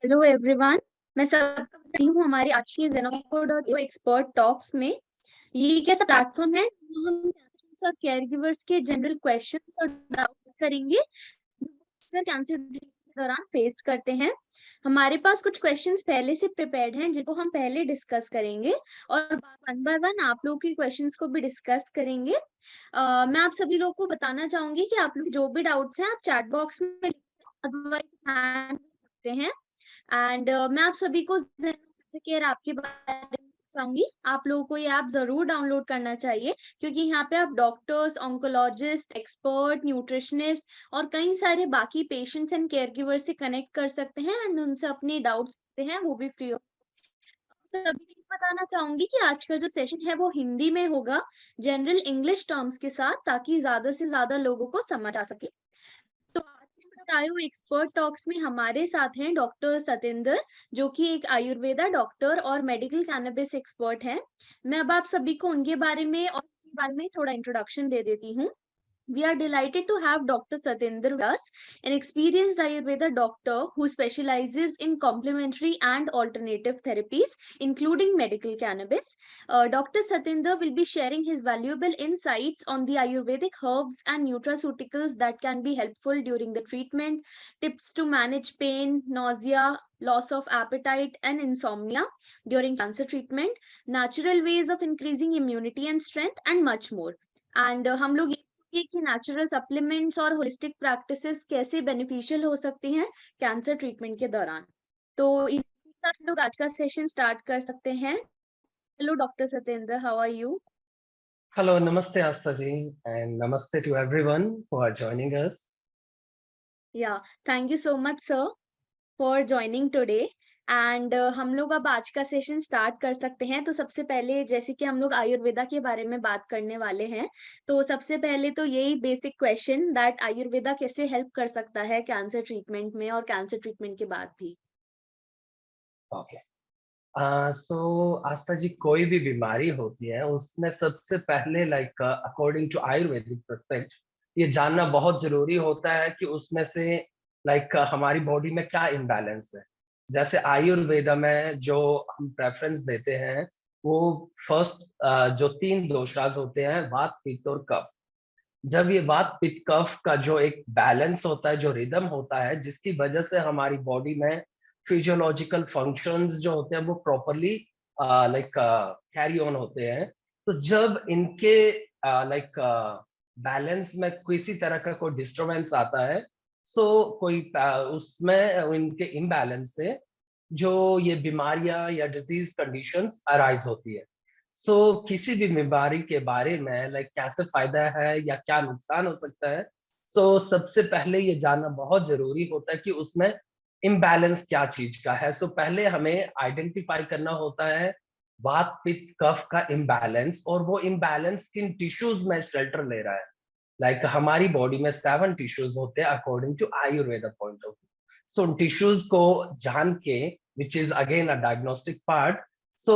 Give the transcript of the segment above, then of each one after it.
Hello everyone. मैं सबका बताती हूँ हमारे आज की zenofo.io एक्सपर्ट टॉक्स में। ये एक ऐसा प्लेटफॉर्म है जहाँ हम कैंसर्स और केयर गिवर्स के जनरल क्वेश्चंस और डाउट करेंगे जो कैंसर के दौरान फेस करते हैं। हमारे पास कुछ क्वेश्चंस पहले से प्रिपेयर्ड हैं जिनको हम पहले डिस्कस करेंगे और वन बाय वन आप लोगों के क्वेश्चंस को भी डिस्कस करेंगे। मैं आप सभी लोगों को बताना चाहूंगी कि आप लोग जो भी डाउट्स हैं आप चैट बॉक्स में लिख अदरवाइज हैंड सकते हैं। एंड मैं आप सभी को केयर ऐप के बारे में चाहूंगी। आप लोगों को ये ऐप जरूर डाउनलोड करना चाहिए क्योंकि यहाँ पे आप डॉक्टर्स, ऑन्कोलॉजिस्ट, एक्सपर्ट, न्यूट्रिशनिस्ट और कई सारे बाकी पेशेंट्स एंड केयर गिवर से कनेक्ट कर सकते हैं एंड उनसे अपने डाउट्स हैं वो भी फ्री। सभी को बताना चाहूंगी कि आज का जो सेशन है वो हिंदी में होगा, जनरल इंग्लिश टर्म्स के साथ, ताकि ज्यादा से ज्यादा लोगों को समझ आ सके। तो आज के बतायो एक्सपर्ट टॉक्स में हमारे साथ हैं डॉक्टर सतेंद्र, जो कि एक आयुर्वेदा डॉक्टर और मेडिकल कैनबिस एक्सपर्ट हैं। मैं अब आप सभी को उनके बारे में और इसके बारे में थोड़ा इंट्रोडक्शन दे देती हूँ। We are delighted to have Dr. Satendra with us, an experienced Ayurveda doctor who specializes in complementary and alternative therapies, including medical cannabis. Dr. Satendra will be sharing his valuable insights on the Ayurvedic herbs and nutraceuticals that can be helpful during the treatment, tips to manage pain, nausea, loss of appetite, and insomnia during cancer treatment, natural ways of increasing immunity and strength, and much more. And हम लोग कि natural supplements और holistic practices कैसे beneficial हो सकती हैं cancer treatment के दौरान। तो इसी के साथ लोग आज का सेशन स्टार्ट कर सकते हैं। Hello doctor Satendra, how are you? Hello, Namaste Asta ji, and Namaste to everyone who are joining us. या thank you so much sir for joining today. And हम लोग अब आज का सेशन स्टार्ट कर सकते हैं। तो सबसे पहले जैसे कि हम लोग आयुर्वेदा के बारे में बात करने वाले हैं, तो सबसे पहले तो यही बेसिक क्वेश्चन दैट आयुर्वेदा कैसे हेल्प कर सकता है कैंसर ट्रीटमेंट में और कैंसर ट्रीटमेंट के बाद भी। Okay. So आस्था जी, कोई भी बीमारी होती है उसमें सबसे पहले अकॉर्डिंग टू आयुर्वेदिक पर्सपेक्ट ये जानना बहुत जरूरी होता है कि उसमें से हमारी बॉडी में क्या इम्बैलेंस है। जैसे आयुर्वेदा में जो हम प्रेफरेंस देते हैं वो फर्स्ट जो 3 दोषराज होते हैं, वात, पित्त और कफ। जब ये वात पित्त कफ का जो एक बैलेंस होता है, जो रिदम होता है, जिसकी वजह से हमारी बॉडी में फिजियोलॉजिकल फंक्शंस जो होते हैं वो प्रॉपरली कैरी ऑन होते हैं। तो जब इनके बैलेंस में किसी तरह का कोई डिस्टरबेंस आता है, सो उसमें इनके इम्बैलेंस से जो ये बीमारियां या डिजीज कंडीशंस अराइज होती है। सो किसी भी बीमारी के बारे में कैसे फायदा है या क्या नुकसान हो सकता है, तो सबसे पहले ये जानना बहुत जरूरी होता है कि उसमें इम्बैलेंस क्या चीज का है। सो पहले हमें आइडेंटिफाई करना होता है वात पित्त कफ का इम्बैलेंस, और वो इम्बैलेंस किन टिश्यूज में शेल्टर ले रहा है। हमारी बॉडी में 7 टिश्यूज होते हैं according to Ayurveda point of view. So उन टिश्यूज को जान के, which is again a diagnostic part, so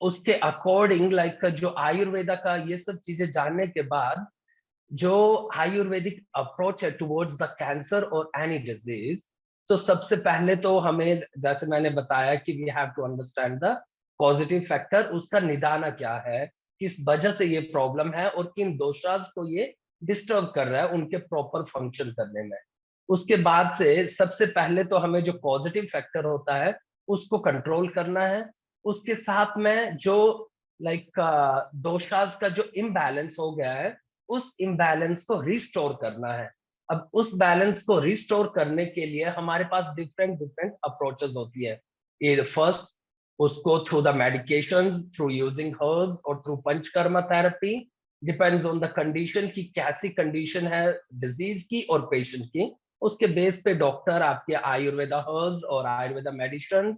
उसके अकॉर्डिंग जो आयुर्वेदा का ये सब चीजें जानने के बाद जो आयुर्वेदिक अप्रोच है टुवर्ड्स द कैंसर और एनी डिजीज, तो सबसे पहले तो हमें, जैसे मैंने बताया, कि we have to understand the positive factor, उसका निदान क्या है, किस वजह से ये प्रॉब्लम है और किन दोषाज को ये डिस्टर्ब कर रहा है उनके प्रॉपर फंक्शन करने में। उसके बाद से सबसे पहले तो हमें जो पॉजिटिव फैक्टर होता है उसको कंट्रोल करना है। उसके साथ में जो दोषाज का जो इम्बैलेंस हो गया है, उस इम्बैलेंस को रिस्टोर करना है। अब उस बैलेंस को रिस्टोर करने के लिए हमारे पास डिफरेंट डिफरेंट अप्रोचेस होती है। ये फर्स्ट, उसको through the medications, through using herbs और through Panchakarma therapy, depends on the condition की कैसी कंडीशन है डिजीज की और पेशेंट की। उसके बेस पे डॉक्टर आपके आयुर्वेदा हर्ब्स और आयुर्वेदा मेडिसिन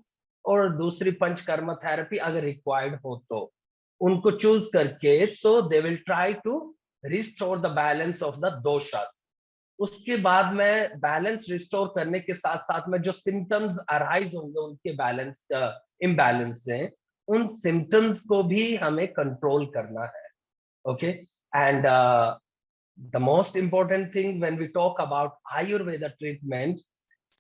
और दूसरी पंचकर्मा थेरेपी अगर रिक्वायर्ड हो तो उनको चूज करके, so they will try to restore the balance of the doshas. उसके बाद में बैलेंस रिस्टोर करने के साथ साथ में जो सिम्टम्स अराइज होंगे उनके बैलेंस इम्बैलेंस से, उन सिम्टम्स को भी हमें कंट्रोल करना है। Okay, and the most important thing when we talk about ayurveda treatment,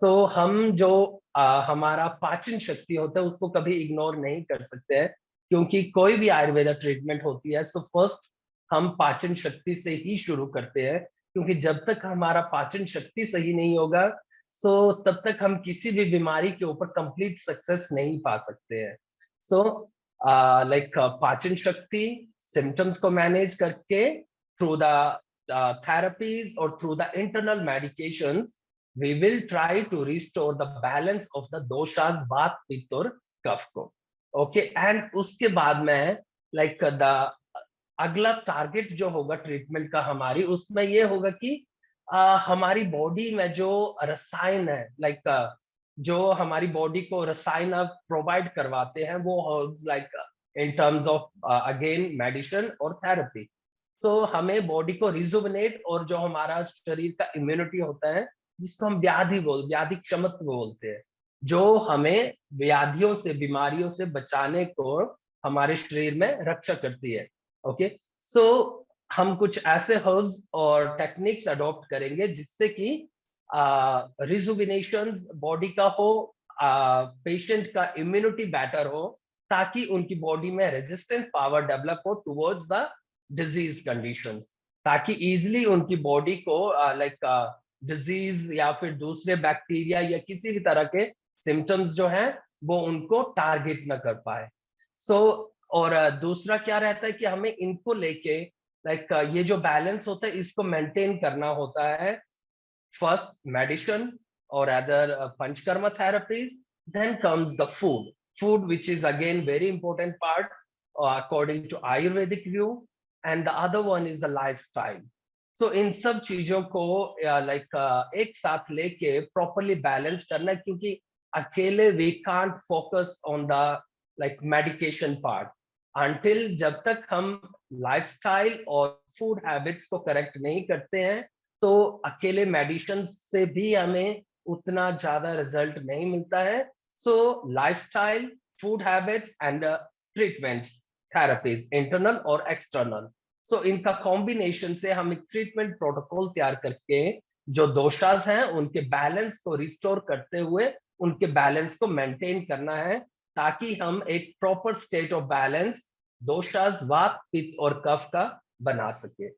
सो हम जो हमारा पाचन शक्ति होता है उसको कभी इग्नोर नहीं कर सकते हैं, क्योंकि कोई भी आयुर्वेदा ट्रीटमेंट होती है तो फर्स्ट हम पाचन शक्ति से ही शुरू करते हैं, क्योंकि जब तक हमारा पाचन शक्ति सही नहीं होगा सो तब तक हम किसी भी बीमारी के ऊपर कंप्लीट सक्सेस नहीं पा सकते हैं। सो लाइक पाचन शक्ति सिम्टम्स को मैनेज करके थ्रू द थेरेपीज और through the internal medications we will try to restore the balance of the doshas vata pitta और कफ को। ओके एंड उसके बाद में लाइक द अगला टारगेट जो होगा ट्रीटमेंट का हमारी उसमें ये होगा कि हमारी बॉडी में जो रसायन है लाइक जो हमारी बॉडी को रसायन प्रोवाइड करवाते हैं वो herbs like in terms of again medicine और थेरेपी। तो हमें बॉडी को रिजुवनेट और जो हमारा शरीर का इम्यूनिटी होता है जिसको हम व्याधि क्षमत्व बोलते हैं, जो हमें व्याधियों से बीमारियों से बचाने को हमारे शरीर में रक्षा करती है। ओके सो हम कुछ ऐसे हर्ब्स और टेक्निक्स अडॉप्ट करेंगे जिससे कि रिजुविनेशन बॉडी का हो, पेशेंट का इम्यूनिटी बेटर हो, ताकि उनकी बॉडी में रेजिस्टेंस पावर डेवलप हो टुवर्ड्स द डिजीज कंडीशंस, ताकि इजिली उनकी बॉडी को लाइक डिजीज या फिर दूसरे बैक्टीरिया या किसी भी तरह के सिम्टम्स जो हैं वो उनको टारगेट ना कर पाए। सो और दूसरा क्या रहता है कि हमें इनको लेके लाइक ये जो बैलेंस होता है इसको मेंटेन करना होता है। फर्स्ट मेडिसिन और other panchakarma therapies, then comes the food which is again very important part according to Ayurvedic view, and the other one is the lifestyle. So इन सब चीजों को लाइक एक साथ लेके प्रॉपरली बैलेंस करना, क्योंकि अकेले we can't focus on the like medication part until जब तक हम लाइफस्टाइल और फूड हैबिट्स को करेक्ट नहीं करते हैं तो अकेले मेडिसिन से भी हमें उतना ज्यादा रिजल्ट नहीं मिलता है। So lifestyle, food habits and treatments, therapies internal और एक्सटर्नल, सो इनका कॉम्बिनेशन से हम एक ट्रीटमेंट प्रोटोकॉल तैयार करके जो दोषास हैं उनके बैलेंस को रिस्टोर करते हुए उनके बैलेंस को मेंटेन करना है, ताकि हम एक प्रॉपर स्टेट ऑफ बैलेंस दोषास वात पित्त और कफ का बना सके।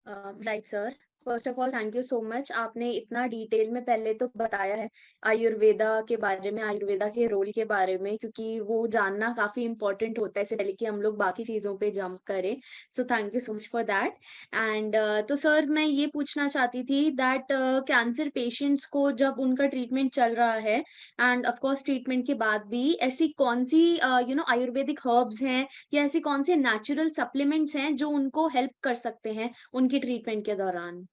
Right sir, first of all thank you so much, आपने इतना डिटेल में पहले तो बताया है आयुर्वेदा के बारे में, आयुर्वेदा के रोल के बारे में, क्योंकि वो जानना काफी इंपॉर्टेंट होता है इससे पहले कि हम लोग बाकी चीजों पे जंप करें। सो thank you so much for that. And तो सर मैं ये पूछना चाहती थी दैट कैंसर पेशेंट्स को जब उनका ट्रीटमेंट चल रहा है एंड ऑफ कोर्स ट्रीटमेंट के बाद भी ऐसी कौन सी आयुर्वेदिक हर्ब्स हैं या ऐसे कौन से नेचुरल सप्लीमेंट्स हैं जो उनको हेल्प कर सकते हैं उनकी ट्रीटमेंट के दौरान?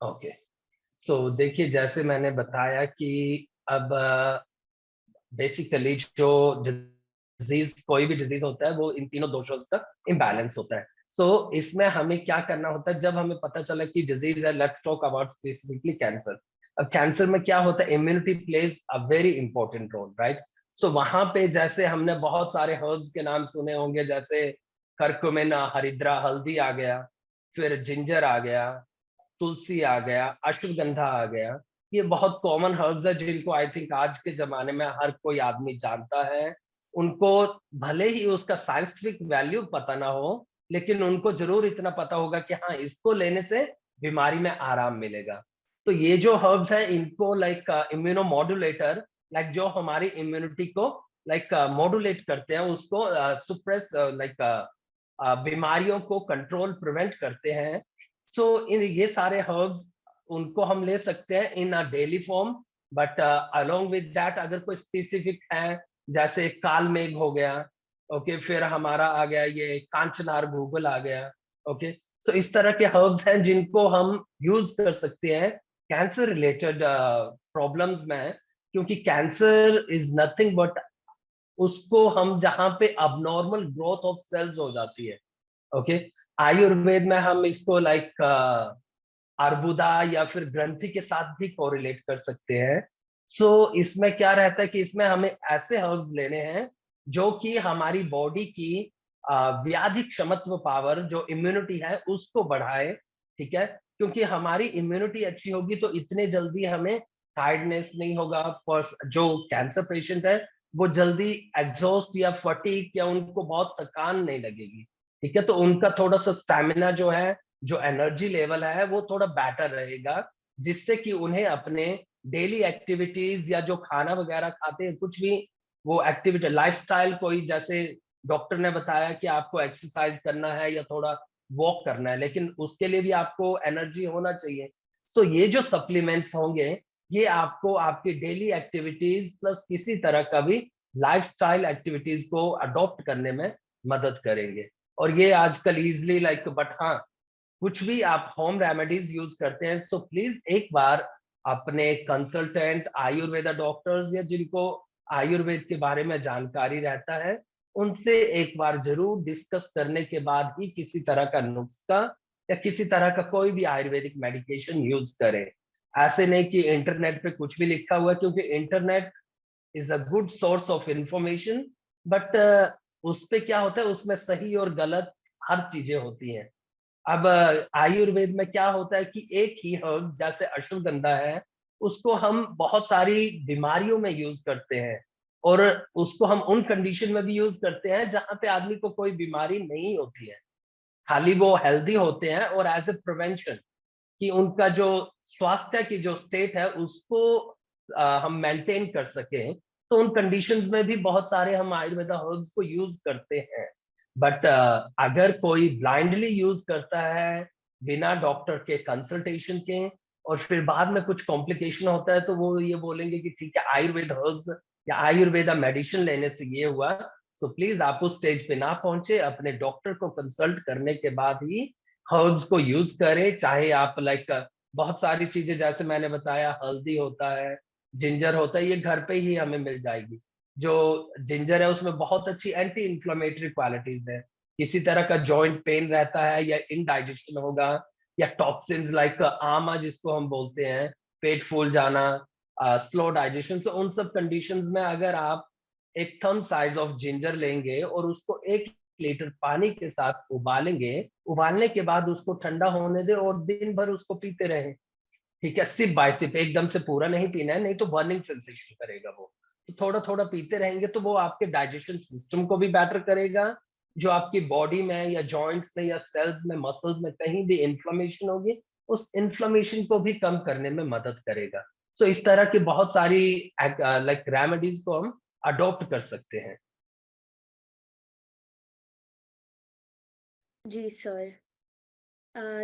ओके तो देखिए जैसे मैंने बताया कि अब बेसिकली जो डिजीज कोई भी डिजीज होता है वो इन तीनों दोषों का इम्बैलेंस होता है। सो इसमें हमें क्या करना होता है जब हमें पता चला कि डिजीज है, let's talk about specifically cancer. अब कैंसर में क्या होता है, immunity plays a very important role, right. So वहां पे जैसे हमने बहुत सारे हर्ब्स के नाम सुने होंगे, जैसे करकुमिन, हरिद्रा, हल्दी आ गया, फिर जिंजर आ गया, तुलसी आ गया, अश्वगंधा आ गया। ये बहुत कॉमन हर्ब्स है जिनको आई थिंक आज के जमाने में हर कोई आदमी जानता है। उनको भले ही उसका साइंटिफिक वैल्यू पता ना हो, लेकिन उनको जरूर इतना पता होगा कि हाँ इसको लेने से बीमारी में आराम मिलेगा। तो ये जो हर्ब्स है इनको लाइक इम्यूनो मॉड्यूलेटर, लाइक जो हमारी इम्यूनिटी को लाइक मॉड्यूलेट करते हैं, उसको सुप्रेस लाइक बीमारियों को कंट्रोल प्रिवेंट करते हैं। सो इन ये सारे हर्ब्स उनको हम ले सकते हैं in a daily form, but along with that अगर कोई स्पेसिफिक है जैसे काल मेघ हो गया, ओके फिर हमारा आ गया ये कांचनार गूगल आ गया, ओके। सो इस तरह के हर्ब्स हैं जिनको हम यूज कर सकते हैं कैंसर रिलेटेड प्रॉब्लम्स में, क्योंकि कैंसर इज नथिंग बट उसको हम जहां पे अबनॉर्मल ग्रोथ ऑफ सेल्स हो जाती है, ओके। आयुर्वेद में हम इसको लाइक अर्बुदा या फिर ग्रंथि के साथ भी कोरिलेट कर सकते हैं। सो इसमें क्या रहता है कि इसमें हमें ऐसे हर्ब्स लेने हैं जो कि हमारी बॉडी की व्याधि क्षमत्व पावर जो इम्यूनिटी है उसको बढ़ाए, ठीक है। क्योंकि हमारी इम्यूनिटी अच्छी होगी तो इतने जल्दी हमें टायर्डनेस नहीं होगा। जो कैंसर पेशेंट है वो जल्दी एग्जॉस्ट या फटीग या उनको बहुत थकान नहीं लगेगी, ठीक है? तो उनका थोड़ा-सा स्टैमिना जो है, जो एनर्जी लेवल है वो थोड़ा बेटर रहेगा, जिससे कि उन्हें अपने डेली एक्टिविटीज़ या जो खाना वगैरह खाते हैं, कुछ भी वो एक्टिविटी लाइफ़स्टाइल कोई जैसे डॉक्टर ने बताया कि आपको एक्सरसाइज़ करना है या थोड़ा वॉक करना है, लेकिन उसके लिए भी आपको एनर्जी होना चाहिए। तो ये जो सप्लीमेंट्स होंगे, ये आपको आपकी डेली एक्टिविटीज़ प्लस किसी तरह का भी लाइफ़स्टाइल एक्टिविटीज़ को अडॉप्ट करने में मदद करेंगे। और ये आजकल ईज़िली लाइक बट हाँ, कुछ भी आप होम रेमेडीज़ यूज़ करते हैं, तो प्लीज़ एक बार अपने कंसल्टेंट, आयुर्वेदा डॉक्टर्स या जिनको आयुर्वेद के बारे में जानकारी रहता है, उनसे एक बार ज़रूर डिस्कस करने के बाद ही किसी तरह का नुस्खा या किसी तरह का कोई भी आयुर्वेदिक मेडिकेशन यूज़ करें। ऐसे नहीं कि इंटरनेट पे कुछ भी लिखा हुआ है, क्योंकि internet is a good source of information, but उसपे क्या होता है, उसमें सही और गलत हर चीज़ें होती हैं। अब आयुर्वेद में क्या होता है कि एक ही हर्ब्स जैसे अश्वगंधा है, उसको हम बहुत सारी बीमारियों में यूज़ करते हैं और उसको हम उन कंडीशन में भी यूज़ करते हैं जहाँ पे आदमी को कोई बीमारी नहीं होती है। खाली वो हेल्दी होते हैं और एज़ अ प्रिवेंशन कि उनका जो स्वास्थ्य की जो स्टेट है उसको हम मेंटेन कर सकें, तो उन कंडीशंस में भी बहुत सारे हम आयुर्वेदा हर्ब्स को यूज़ करते हैं। बट अगर कोई ब्लाइंडली यूज़ करता है, बिना डॉक्टर के कंसल्टेशन के और फिर बाद में कुछ कॉम्प्लिकेशन होता है, तो वो ये बोलेंगे कि ठीक है आयुर्वेद हर्ब्स या आयुर्वेदा मेडिसिन लेने से ये हुआ। सो प्लीज़ आप उस स्टेज पे ना पहुँचे, अपने डॉक्टर को कंसल्ट करने के बाद ही हर्ब्स को यूज़ करें, चाहे आप लाइक बहुत सारी चीज़ें जैसे मैंने बताया हल्दी होता है, जिंजर होता है, ये घर पे ही हमें मिल जाएगी। जो जिंजर है उसमें बहुत अच्छी एंटी इन्फ्लेमेटरी क्वालिटीज़ हैं। किसी तरह का जॉइंट पेन रहता है या इंडाइजेशन होगा या टॉक्सिन्स लाइक आमा जिसको हम बोलते हैं, पेट फूल जाना, स्लो डाइजेशन, सो उन सब कंडीशंस में अगर आप एक थंब साइज़ ऑफ जिंजर लेंगे और उसको 1 लीटर पानी के साथ उबालेंगे, उबालने के बाद उसको ठंडा होने दें और दिन भर उसको पीते रहें, ठीक है? सिप बाय सिप एकदम से पूरा नहीं पीना है, नहीं तो बर्निंग सेंसेशन करेगा वो। तो थोड़ा-थोड़ा पीते रहेंगे तो वो आपके डाइजेशन सिस्टम को भी बेटर करेगा, जो आपकी बॉडी में या जॉइंट्स में या सेल्स में, मसल्स में कहीं भी इन्फ्लेमेशन होगी, उस इन्फ्लेमेशन को भी कम करने में मदद करेगा। सो इस तरह की बहुत सारी लाइक रेमेडीज़ को हम अडॉप्ट कर सकते हैं। जी सर।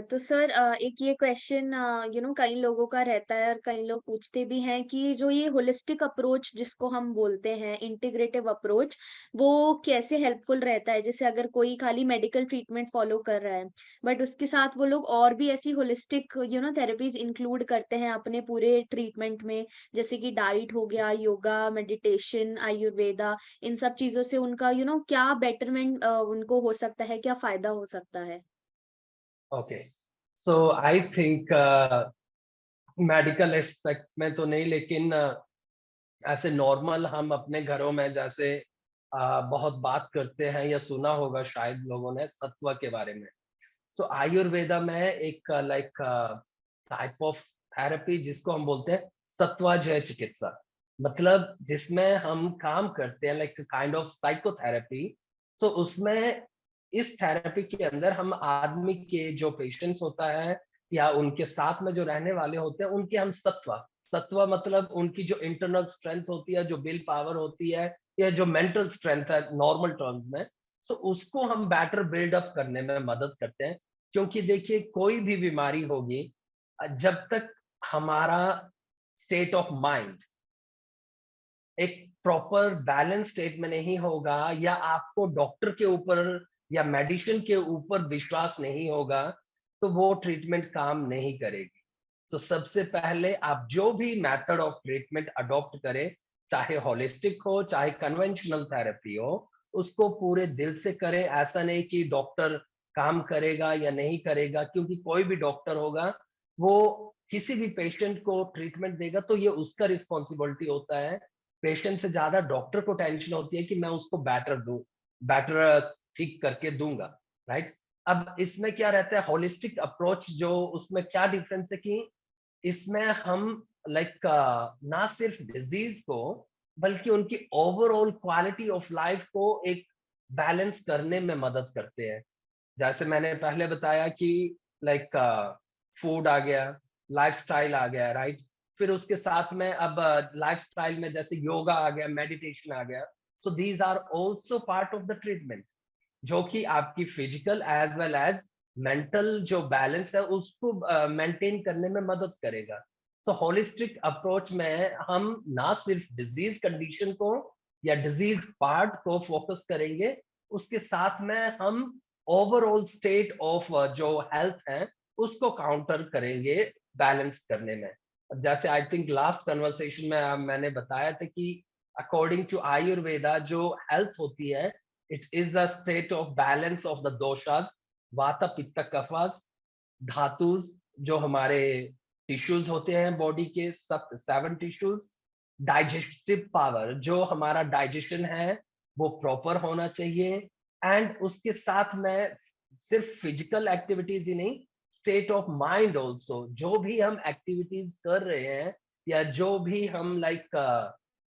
तो सर एक ये क्वेश्चन कई लोगों का रहता है और कई लोग पूछते भी हैं कि जो ये होलिस्टिक अप्रोच जिसको हम बोलते हैं इंटीग्रेटिव अप्रोच, वो कैसे हेल्पफुल रहता है? जैसे अगर कोई खाली मेडिकल ट्रीटमेंट फॉलो कर रहा है, बट उसके साथ वो लोग और भी ऐसी होलिस्टिक थेरेपीज इंक्लूड करते हैं अपने पूरे ट्रीटमेंट में, जैसे कि डाइट हो गया, योगा, मेडिटेशन, आयुर्वेदा, इन सब चीज़ों से उनका क्या बेटरमेंट उनको हो सकता है, क्या फ़ायदा हो सकता है? Okay, so I think medical aspect में तो नहीं, लेकिन ऐसे नॉर्मल हम अपने घरों में जैसे बहुत बात करते हैं या सुना होगा शायद लोगों ने सत्व के बारे में। तो आयुर्वेदा में एक लाइक टाइप ऑफ थेरेपी जिसको हम बोलते हैं सत्वाजय चिकित्सा, मतलब जिसमें हम काम करते हैं लाइक काइंड ऑफ साइकोथेरेपी। तो उसमें इस थेरेपी के अंदर हम आदमी के जो पेशेंट्स होता है या उनके साथ में जो रहने वाले होते हैं उनके हम सत्व, सत्व मतलब उनकी जो इंटरनल स्ट्रेंथ होती है, जो विल पावर होती है या जो मेंटल स्ट्रेंथ है नॉर्मल टर्म्स में, तो उसको हम बेटर बिल्ड अप करने में मदद करते हैं। क्योंकि देखिए कोई भी बीमारी होगी, जब तक हमारा स्टेट ऑफ माइंड एक प्रॉपर बैलेंस स्टेट में नहीं होगा या आपको डॉक्टर के ऊपर या मेडिसिन के ऊपर विश्वास नहीं होगा, तो वो ट्रीटमेंट काम नहीं करेगी। तो सबसे पहले आप जो भी मेथड ऑफ ट्रीटमेंट अडॉप्ट करें, चाहे होलिस्टिक हो, चाहे कन्वेंशनल थेरेपी हो, उसको पूरे दिल से करें। ऐसा नहीं कि डॉक्टर काम करेगा या नहीं करेगा, क्योंकि कोई भी डॉक्टर होगा, वो किसी भी पेशेंट को ट्रीटमेंट देगा तो ये उसका रिस्पॉन्सिबिलिटी होता है। पेशेंट से ज़्यादा डॉक्टर को टेंशन होती है कि मैं उसको बेटर दूँ, बेटर ठीक करके दूँगा, राइट? अब इसमें क्या रहता है होलिस्टिक अप्रोच, जो उसमें क्या डिफरेंस है कि इसमें हम लाइक ना सिर्फ डिजीज को बल्कि उनकी ओवरऑल क्वालिटी ऑफ लाइफ को एक बैलेंस करने में मदद करते हैं। जैसे मैंने पहले बताया कि लाइक फूड आ गया, लाइफस्टाइल आ गया, राइट? फिर उसके साथ में अब लाइफस्टाइल में जैसे योगा आ गया, मेडिटेशन आ गया। So these are also part of the treatment, जो कि आपकी physical as well as mental जो बैलेंस है उसको मेंटेन करने में मदद करेगा। तो होलिस्टिक अप्रोच में हम ना सिर्फ डिजीज कंडीशन को या डिजीज पार्ट को फोकस करेंगे, उसके साथ में हम ओवरऑल स्टेट ऑफ जो हेल्थ है उसको काउंटर करेंगे बैलेंस करने में। अब जैसे आई थिंक लास्ट कन्वर्सेशन में मैंने बताया था कि अकॉर्डिंग टू आयुर्वेदा जो हेल्थ होती है, it is a state of balance of the doshas, वाता पित्त कफास, धातुस, जो हमारे टिश्यूज होते हैं बॉडी के सब 7 टिश्यूज, डाइजेस्टिव पावर, जो हमारा डाइजेशन है वो प्रॉपर होना चाहिए, एंड उसके साथ में सिर्फ फिजिकल एक्टिविटीज ही नहीं, स्टेट ऑफ माइंड ऑल्सो, जो भी हम एक्टिविटीज कर रहे हैं या जो भी हम लाइक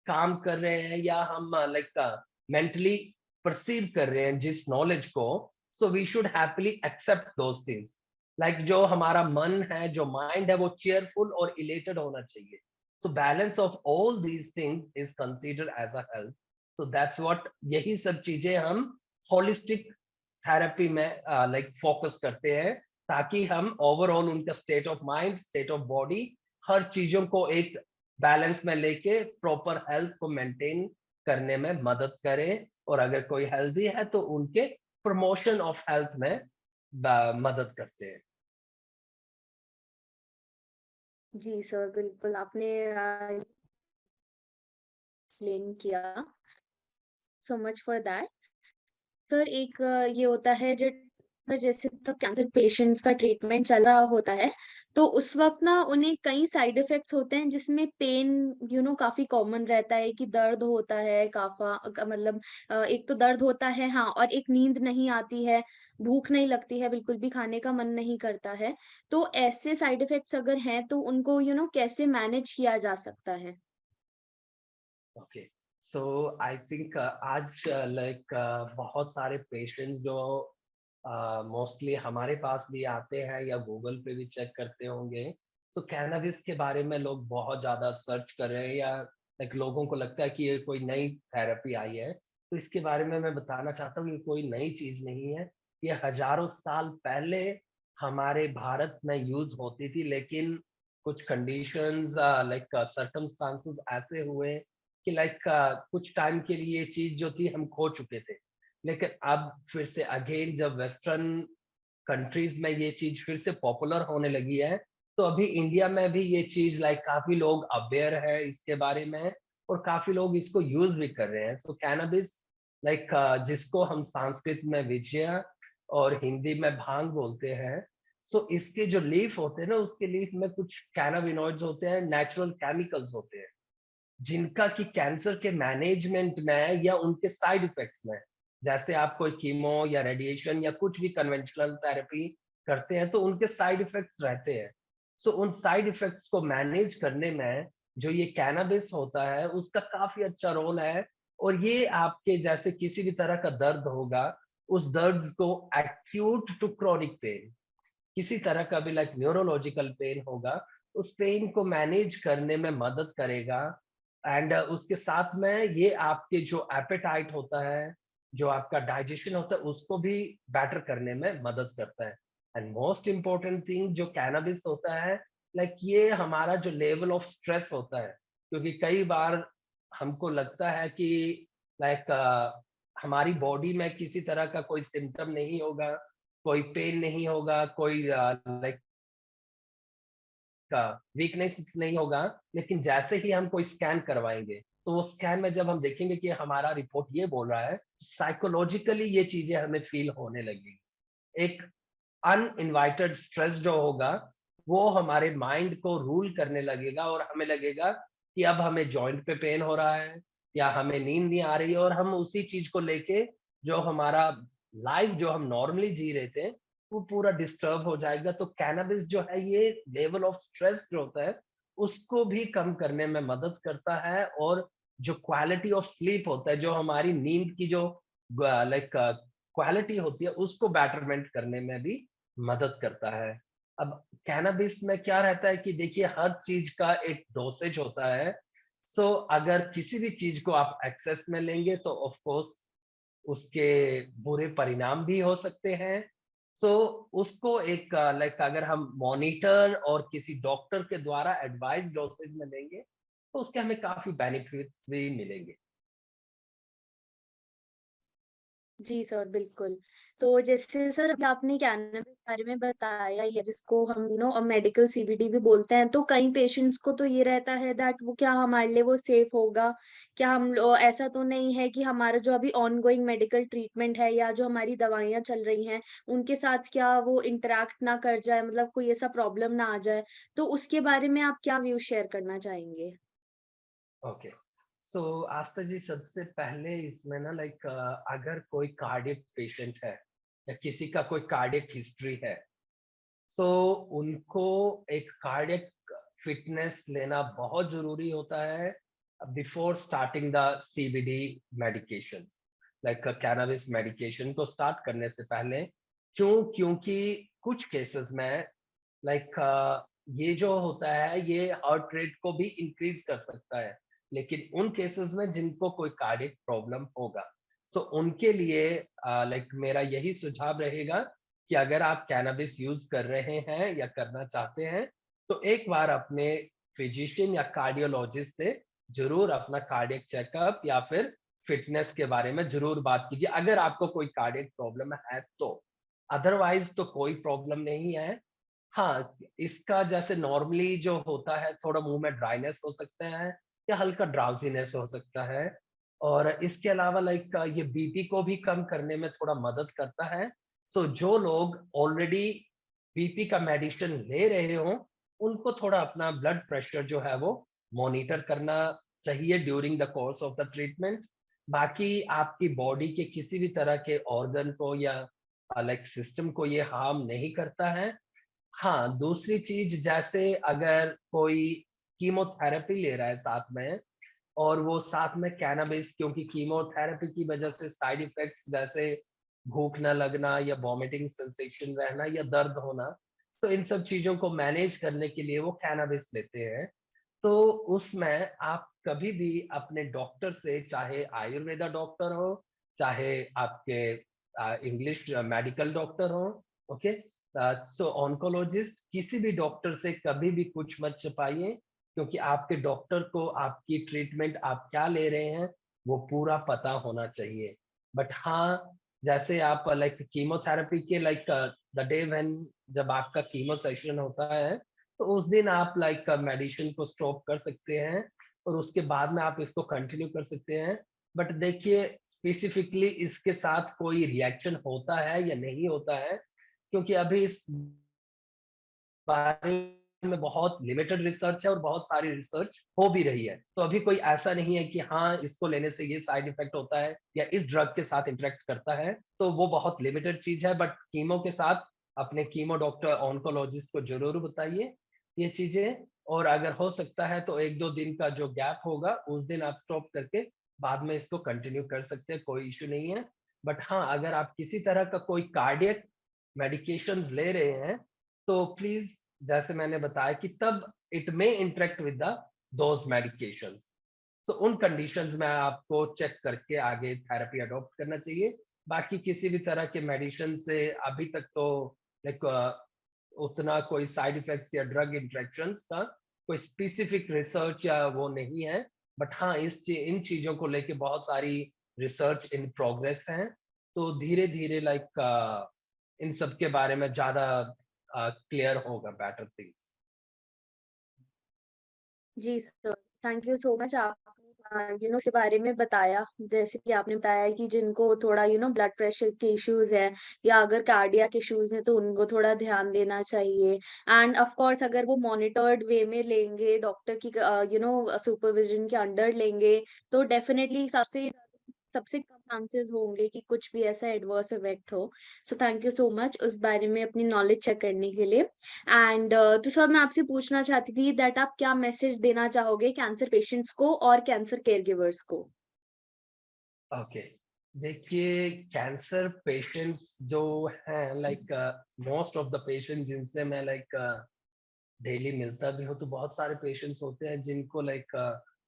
काम कर रहे हैं या हम लाइक मेंटली परसीव कर रहे हैं जिस नॉलेज को, so we should happily accept those things. Like जो हमारा मन है, जो माइंड है, वो चेयरफुल और इलेटेड होना चाहिए। So balance of all these things is considered as a health. So that's what, यही सब चीजें हम होलिस्टिक थेरेपी में लाइक फोकस करते हैं, ताकि हम ओवरऑल उनका state of mind, state of body, हर चीजों को एक बैलेंस में लेके प्रॉपर हेल्थ को मेंटेन करने में मदद करें, और अगर कोई हेल्दी है तो उनके प्रमोशन ऑफ हेल्थ में मदद करते हैं। जी सर, बिल्कुल आपने एक्सप्लेन किया। सो मच फॉर दैट। सर एक ये होता है जब जैसे तब कैंसर पेशेंट्स का ट्रीटमेंट चल रहा होता है, तो उस वक्त ना उन्हें कई साइड इफेक्ट्स होते हैं जिसमें पेन काफी कॉमन रहता है कि दर्द होता है मतलब एक तो दर्द होता है, हाँ, और एक नींद नहीं आती है, भूख नहीं लगती है, बिल्कुल भी खाने का मन नहीं करता है। तो ऐसे साइड इफेक्ट्स अगर हैं तो उनको कैसे मैनेज किया जा सकता है? ओके, सो आई थिंक आज लाइक बहुत सारे पेशेंट्स जो मोस्टली हमारे पास भी आते हैं या गूगल पे भी चेक करते होंगे, तो कैनबिस के बारे में लोग बहुत ज़्यादा सर्च कर रहे हैं, या लाइक लोगों को लगता है कि ये कोई नई थेरेपी आई है। तो इसके बारे में मैं बताना चाहता हूँ, ये कोई नई चीज़ नहीं है। ये हज़ारों साल पहले हमारे भारत में यूज़ होती थी, लेकिन कुछ कंडीशंस लाइक सर्कमस्टांसेस ऐसे हुए कि लाइक कुछ टाइम के लिए ये चीज़ जो थी हम खो चुके थे। लेकिन अब फिर से अगेन जब वेस्टर्न कंट्रीज में ये चीज फिर से पॉपुलर होने लगी है, तो अभी इंडिया में भी ये चीज लाइक काफी लोग अवेयर है इसके बारे में, और काफी लोग इसको यूज भी कर रहे हैं। सो कैनबिस लाइक जिसको हम संस्कृत में विजया और हिंदी में भांग बोलते हैं, सो इसके जो लीफ होते हैं ना, उसके लीफ में कुछ कैनाबिनॉइड्स होते हैं, नेचुरल केमिकल्स होते हैं, जिनका कि कैंसर के मैनेजमेंट में या उनके साइड इफेक्ट्स में, जैसे आप कोई कीमो या रेडिएशन या कुछ भी कन्वेंशनल थेरेपी करते हैं तो उनके साइड इफेक्ट्स रहते हैं। सो उन साइड इफेक्ट्स को मैनेज करने में जो ये कैनबिस होता है उसका काफी अच्छा रोल है। और ये आपके जैसे किसी भी तरह का दर्द होगा, उस दर्द को एक्यूट टू क्रॉनिक पेन, किसी तरह का भी लाइक न्यूरोलॉजिकल पेन होगा, उस पेन को मैनेज करने में मदद करेगा। एंड उसके साथ में ये आपके जो एपेटाइट होता है, जो आपका डाइजेशन होता है, उसको भी बेटर करने में मदद करता है। एंड मोस्ट इम्पोर्टेंट थिंग जो कैनबिस होता है, लाइक ये हमारा जो लेवल ऑफ स्ट्रेस होता है, क्योंकि कई बार हमको लगता है कि लाइक हमारी बॉडी में किसी तरह का कोई सिम्टम नहीं होगा, कोई पेन नहीं होगा, कोई लाइक का वीकनेस नहीं होगा, लेकिन जैसे ही हम कोई स्कैन करवाएँगे, तो वो स्कैन में जब हम देखेंगे कि हमारा रिपोर्ट ये बोल रहा है, साइकोलॉजिकली ये चीज़ें हमें फ़ील होने लगेंगी। एक अनइन्वाइटेड स्ट्रेस जो होगा, वो हमारे माइंड को रूल करने लगेगा, और हमें लगेगा कि अब हमें जॉइंट पे पेन हो रहा है या हमें नींद नहीं आ रही है, और हम उसी चीज़ को लेके जो हमारा लाइफ़ जो हम नॉर्मली जी रहे थे, वो पूरा डिस्टर्ब हो जाएगा। तो कैनबिस जो है ये लेवल ऑफ स्ट्रेस जो होता है, उसको भी कम करने में मदद करता है, और जो क्वालिटी ऑफ स्लीप होता है, जो हमारी नींद की जो लाइक क्वालिटी होती है, उसको बेटरमेंट करने में भी मदद करता है। अब कैनबिस में क्या रहता है कि देखिए हर चीज़ का एक डोसेज होता है। सो अगर किसी भी चीज़ को आप एक्सेस में लेंगे तो ऑफ कोर्स उसके बुरे परिणाम भी हो सकते हैं। सो उसको एक लाइक अगर हम मॉनिटर और किसी डॉक्टर के द्वारा एडवाइस डोसेज में लेंगे, तो उसके हमें काफ़ी बेनिफिट्स भी मिलेंगे। जी सर, बिल्कुल। तो जैसे सर अभी आपने कैनबिस के बारे में बताया ही है, जिसको हम मेडिकल सीबीडी भी बोलते हैं, तो कई पेशेंट्स को तो ये रहता है दैट वो क्या हमारे लिए वो सेफ होगा? क्या हम लो ऐसा तो नहीं है कि हमारा जो अभी ऑनगोइंग मेडिकल ट्रीटमेंट है या जो हमारी दवाइयाँ चल रही हैं, उनके साथ क्या वो इंटरैक्ट ना कर जाए, मतलब कोई ऐसा प्रॉब्लम ना आ जाए? तो उसके बारे में आप क्या व्यूज़ शेयर करना चाहेंगे? ओके। तो आस्था जी, सबसे पहले इसमें ना लाइक अगर कोई कार्डियक पेशेंट है या किसी का कोई कार्डियक हिस्ट्री है, तो उनको एक कार्डियक फिटनेस लेना बहुत ज़रूरी होता है before starting the CBD medication, like cannabis medication को स्टार्ट करने से पहले। क्यों? क्योंकि कुछ केसेस में लाइक ये जो होता है ये हार्ट रेट को भी इंक्रीज कर सकता है, लेकिन उन केसेस में जिनको कोई कार्डियक प्रॉब्लम होगा, तो उनके लिए लाइक मेरा यही सुझाव रहेगा कि अगर आप कैनबिस यूज कर रहे हैं या करना चाहते हैं, तो एक बार अपने फिजिशियन या कार्डियोलॉजिस्ट से जरूर अपना कार्डियक चेकअप या फिर फिटनेस के बारे में जरूर बात कीजिए, अगर आपको कोई कार्डियक प्रॉब्लम है तो। अदरवाइज तो कोई प्रॉब्लम नहीं है। हाँ, इसका जैसे नॉर्मली जो होता है, थोड़ा मुँह में ड्राइनेस हो सकता है या हल्का ड्राउज़ीनेस हो सकता है, और इसके अलावा लाइक ये बीपी को भी कम करने में थोड़ा मदद करता है। तो जो लोग ऑलरेडी बीपी का मेडिसिन ले रहे हों, उनको थोड़ा अपना ब्लड प्रेशर जो है वो मॉनिटर करना चाहिए during the course of the treatment. बाकी आपकी बॉडी के किसी भी तरह के ऑर्गन को या लाइक सिस्टम को ये हार्म नहीं करता है। हाँ, दूसरी चीज़ जैसे अगर कोई कीमोथेरेपी ले रहा है साथ में, और वो साथ में कैनबिस, क्योंकि कीमोथेरेपी की वजह से साइड इफ़ेक्ट्स जैसे भूख ना लगना या वॉमिटिंग सेंसेशन रहना या दर्द होना, तो इन सब चीज़ों को मैनेज करने के लिए वो कैनबिस लेते हैं। तो उसमें आप कभी भी अपने डॉक्टर से, चाहे आयुर्वेदा डॉक्टर हो, चाहे आपके इंग्लिश मेडिकल डॉक्टर हो, ओके? सो ऑन्कोलॉजिस्ट, किसी भी डॉक्टर से कभी भी कुछ मत छुपाइए, क्योंकि आपके डॉक्टर को आपकी ट्रीटमेंट आप क्या ले रहे हैं, वो पूरा पता होना चाहिए। बट हाँ, जैसे आप लाइक कीमोथेरेपी के लाइक द डे व्हेन जब आपका कीमो सेशन होता है, तो उस दिन आप लाइक मेडिसिन को स्टॉप कर सकते हैं और उसके बाद में आप इसको कंटिन्यू कर सकते हैं। बट देखिए स्पेसिफिकली इसके साथ कोई रिएक्शन होता है या नहीं होता है, क्योंकि अभी इस बारे में बहुत लिमिटेड रिसर्च है और बहुत सारी रिसर्च हो भी रही है। तो अभी कोई ऐसा नहीं है कि हाँ, इसको लेने से ये साइड इफ़ेक्ट होता है या इस ड्रग के साथ इंटरैक्ट करता है, तो वो बहुत लिमिटेड चीज़ है। बट कीमो के साथ अपने कीमो डॉक्टर ऑन्कोलॉजिस्ट को ज़रूर बताइए ये चीज़ें, और अगर हो सकता है तो 1-2 दिन का जो गैप होगा, उस दिन आप स्टॉप करके बाद में इसको कंटिन्यू कर सकते हैं, कोई इश्यू नहीं है। बट हाँ, अगर आप किसी तरह का कोई कार्डियक मेडिकेशंस ले रहे हैं, तो प्लीज़, जैसे मैंने बताया कि तब it may interact with the those medications. तो उन कंडीशंस में आपको चेक करके आगे थेरेपी अडॉप्ट करना चाहिए। बाकी किसी भी तरह के मेडिसिन से अभी तक तो लाइक उतना कोई साइड इफेक्ट्स या ड्रग इंटरैक्शंस का कोई स्पेसिफिक रिसर्च या वो नहीं है। बट हाँ, इन चीज़ों को लेके बहुत सारी रिसर्च इन प्रोग्रेस है। तो धीरे-धीरे लाइक इन सब के बारे में ज़्यादा क्लियर होगा बेटर थिंग्स। जी sir, thank you so much. आपने इसके बारे में बताया, जैसे कि आपने बताया कि जिनको थोड़ा ब्लड प्रेशर के इश्यूज़ हैं या अगर कार्डियक इश्यूज़ हैं, तो उनको थोड़ा ध्यान देना चाहिए। एंड ऑफ कोर्स अगर वो मॉनिटर्ड वे में लेंगे, डॉक्टर की सुपरविज़न के अंडर लेंगे, तो डेफिनिटली सबसे सबसे कम चांसेस होंगे कि कुछ भी ऐसा एडवर्स इफेक्ट हो। सो थैंक यू सो मच उस बारे में अपनी नॉलेज चेक करने के लिए। एंड तो सर मैं आपसे पूछना चाहती थी दैट आप क्या मैसेज देना चाहोगे कैंसर पेशेंट्स को और कैंसर केयर गिवर्स को? ओके, देखिए कैंसर पेशेंट्स जो हैं like most of the patient जिनसे मैं लाइक डेली मिलता भी हूँ, तो बहुत सारे पेशेंट्स होते हैं जिनको लाइक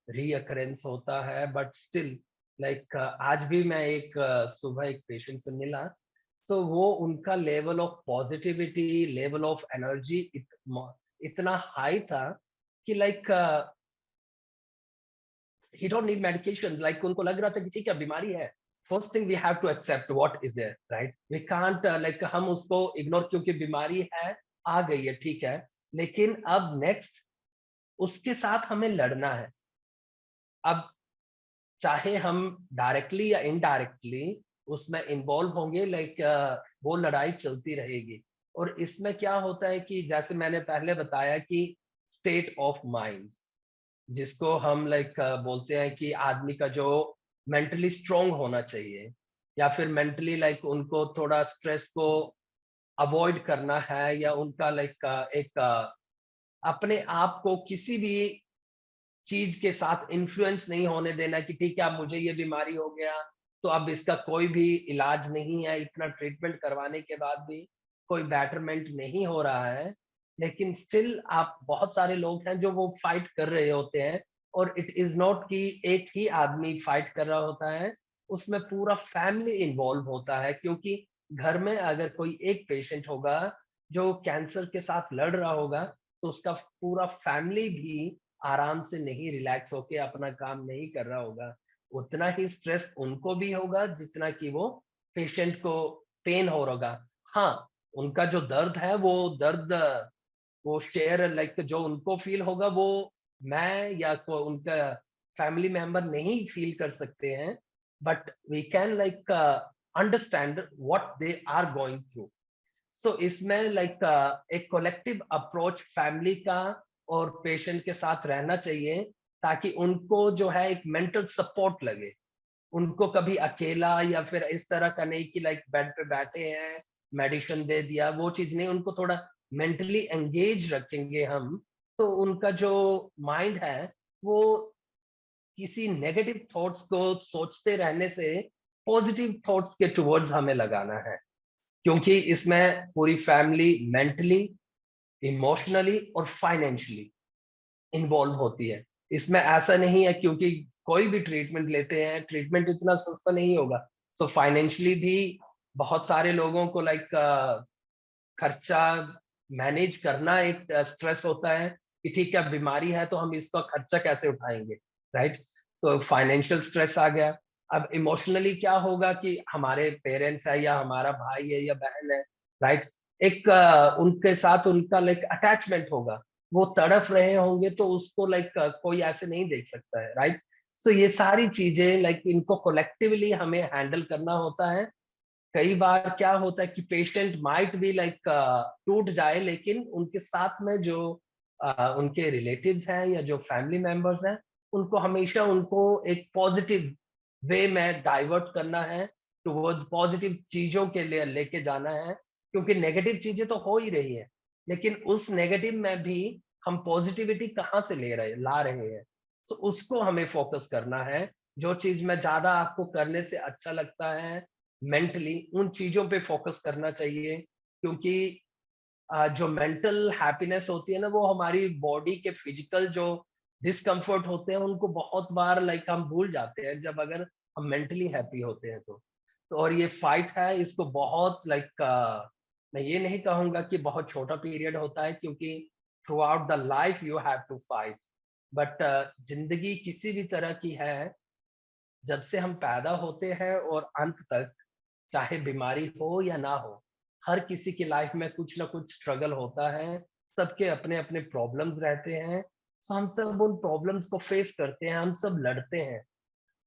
रीअकरेंस होता है, बट स्टिल लाइक आज भी मैं एक सुबह एक पेशेंट से मिला, तो वो उनका level of positivity, level of energy इतना हाई था कि like he don't need medications, like उनको लग रहा था कि ठीक है बीमारी है, first thing we have to accept what is there, right? We can't like हम उसको इग्नोर, क्योंकि बीमारी है, आ गई है, ठीक है, लेकिन अब नेक्स्ट उसके साथ हमें लड़ना है। अब चाहे हम डायरेक्टली या इनडायरेक्टली उसमें इन्वॉल्व होंगे, लाइक वो लड़ाई चलती रहेगी। और इसमें क्या होता है कि जैसे मैंने पहले बताया कि स्टेट ऑफ माइंड, जिसको हम लाइक बोलते हैं कि आदमी का जो मेंटली स्ट्रांग होना चाहिए, या फिर मेंटली लाइक उनको थोड़ा स्ट्रेस को अवॉइड करना है, या उनका लाइक एक अपने आप को किसी भी चीज के साथ इन्फ्लुएंस नहीं होने देना कि ठीक है अब मुझे ये बीमारी हो गया, तो अब इसका कोई भी इलाज नहीं है, इतना ट्रीटमेंट करवाने के बाद भी कोई बेटरमेंट नहीं हो रहा है, लेकिन स्टिल आप बहुत सारे लोग हैं जो वो फाइट कर रहे होते हैं। और इट इज नॉट कि एक ही आदमी फाइट कर रहा होता है, उसमें पूरा फैमिली इन्वॉल्व होता है, क्योंकि घर में अगर कोई एक पेशेंट होगा जो कैंसर के साथ लड़ रहा होगा, तो उसका पूरा फैमिली भी आराम से नहीं रिलैक्स होके अपना काम नहीं कर रहा होगा। उतना ही स्ट्रेस उनको भी होगा जितना कि वो पेशेंट को पेन हो रहा होगा। हाँ, उनका जो दर्द है वो दर्द वो शेयर लाइक जो उनको फील होगा वो मैं या को उनका फैमिली मेंबर नहीं फील कर सकते हैं। But we can like understand what they are going through. So इसमें लाइक एक कलेक्टिव अप्रोच फैमिली का और पेशेंट के साथ रहना चाहिए, ताकि उनको जो है एक मेंटल सपोर्ट लगे। उनको कभी अकेला या फिर इस तरह का नहीं कि लाइक बेड पे बैठे हैं, मेडिसिन दे दिया, वो चीज़ नहीं, उनको थोड़ा मेंटली एंगेज रखेंगे हम, तो उनका जो माइंड है, वो किसी नेगेटिव थॉट्स को सोचते रहने से पॉजिटिव थॉट्स के टुवर्ड्स हमें लगाना है। क्योंकि इसमें पूरी फैमिली मेंटली, इमोशनली और फाइनेंशियली इन्वॉल्व होती है। इसमें ऐसा नहीं है, क्योंकि कोई भी ट्रीटमेंट लेते हैं, ट्रीटमेंट इतना सस्ता नहीं होगा। तो फाइनेंशियली भी बहुत सारे लोगों को लाइक खर्चा मैनेज करना एक स्ट्रेस होता है कि ठीक है, बीमारी है तो हम इसका खर्चा कैसे उठाएँगे, राइट? तो फाइनेंशियल स्ट्रेस आ गया। अब इमोशनली क्या होगा कि हमारे पेरेंट्स है या हमारा भाई है या बहन है, राइट? एक उनके साथ उनका लाइक अटैचमेंट होगा। वो तड़प रहे होंगे तो उसको लाइक कोई ऐसे नहीं देख सकता है, राइट? सो ये सारी चीज़ें लाइक इनको कलेक्टिवली हमें हैंडल करना होता है। कई बार क्या होता है कि पेशेंट माइट बी लाइक टूट जाए, लेकिन उनके साथ में जो उनके रिलेटिव्स हैं या जो फैमिली मेंबर्स हैं, उनको हमेशा उनको एक पॉजिटिव वे में डाइवर्ट करना है, टुवर्ड्स पॉजिटिव चीज़ों के लिए लेके जाना है, क्योंकि नेगेटिव चीज़ें तो हो ही रही हैं, लेकिन उस नेगेटिव में भी हम पॉजिटिविटी कहाँ से ला रहे हैं, तो उसको हमें फोकस करना है। जो चीज़ में ज़्यादा आपको करने से अच्छा लगता है मेंटली, उन चीज़ों पे फ़ोकस करना चाहिए, क्योंकि जो मेंटल हैप्पीनेस होती है ना, वो हमारी बॉडी के फिजिकल जो डिस्कम्फर्ट होते हैं, उनको बहुत बार लाइक हम भूल जाते हैं, जब अगर हम मेंटली हैप्पी होते हैं तो। तो और ये फाइट है, इसको बहुत लाइक मैं ये नहीं कहूँगा कि बहुत छोटा पीरियड होता है, क्योंकि throughout the life you have to fight. But ज़िंदगी किसी भी तरह की है, जब से हम पैदा होते हैं और अंत तक, चाहे बीमारी हो या ना हो, हर किसी की लाइफ में कुछ ना कुछ स्ट्रगल होता है, सबके अपने-अपने प्रॉब्लम्स रहते हैं, तो हम सब उन प्रॉब्लम्स को फेस करते हैं, हम सब लड़ते हैं,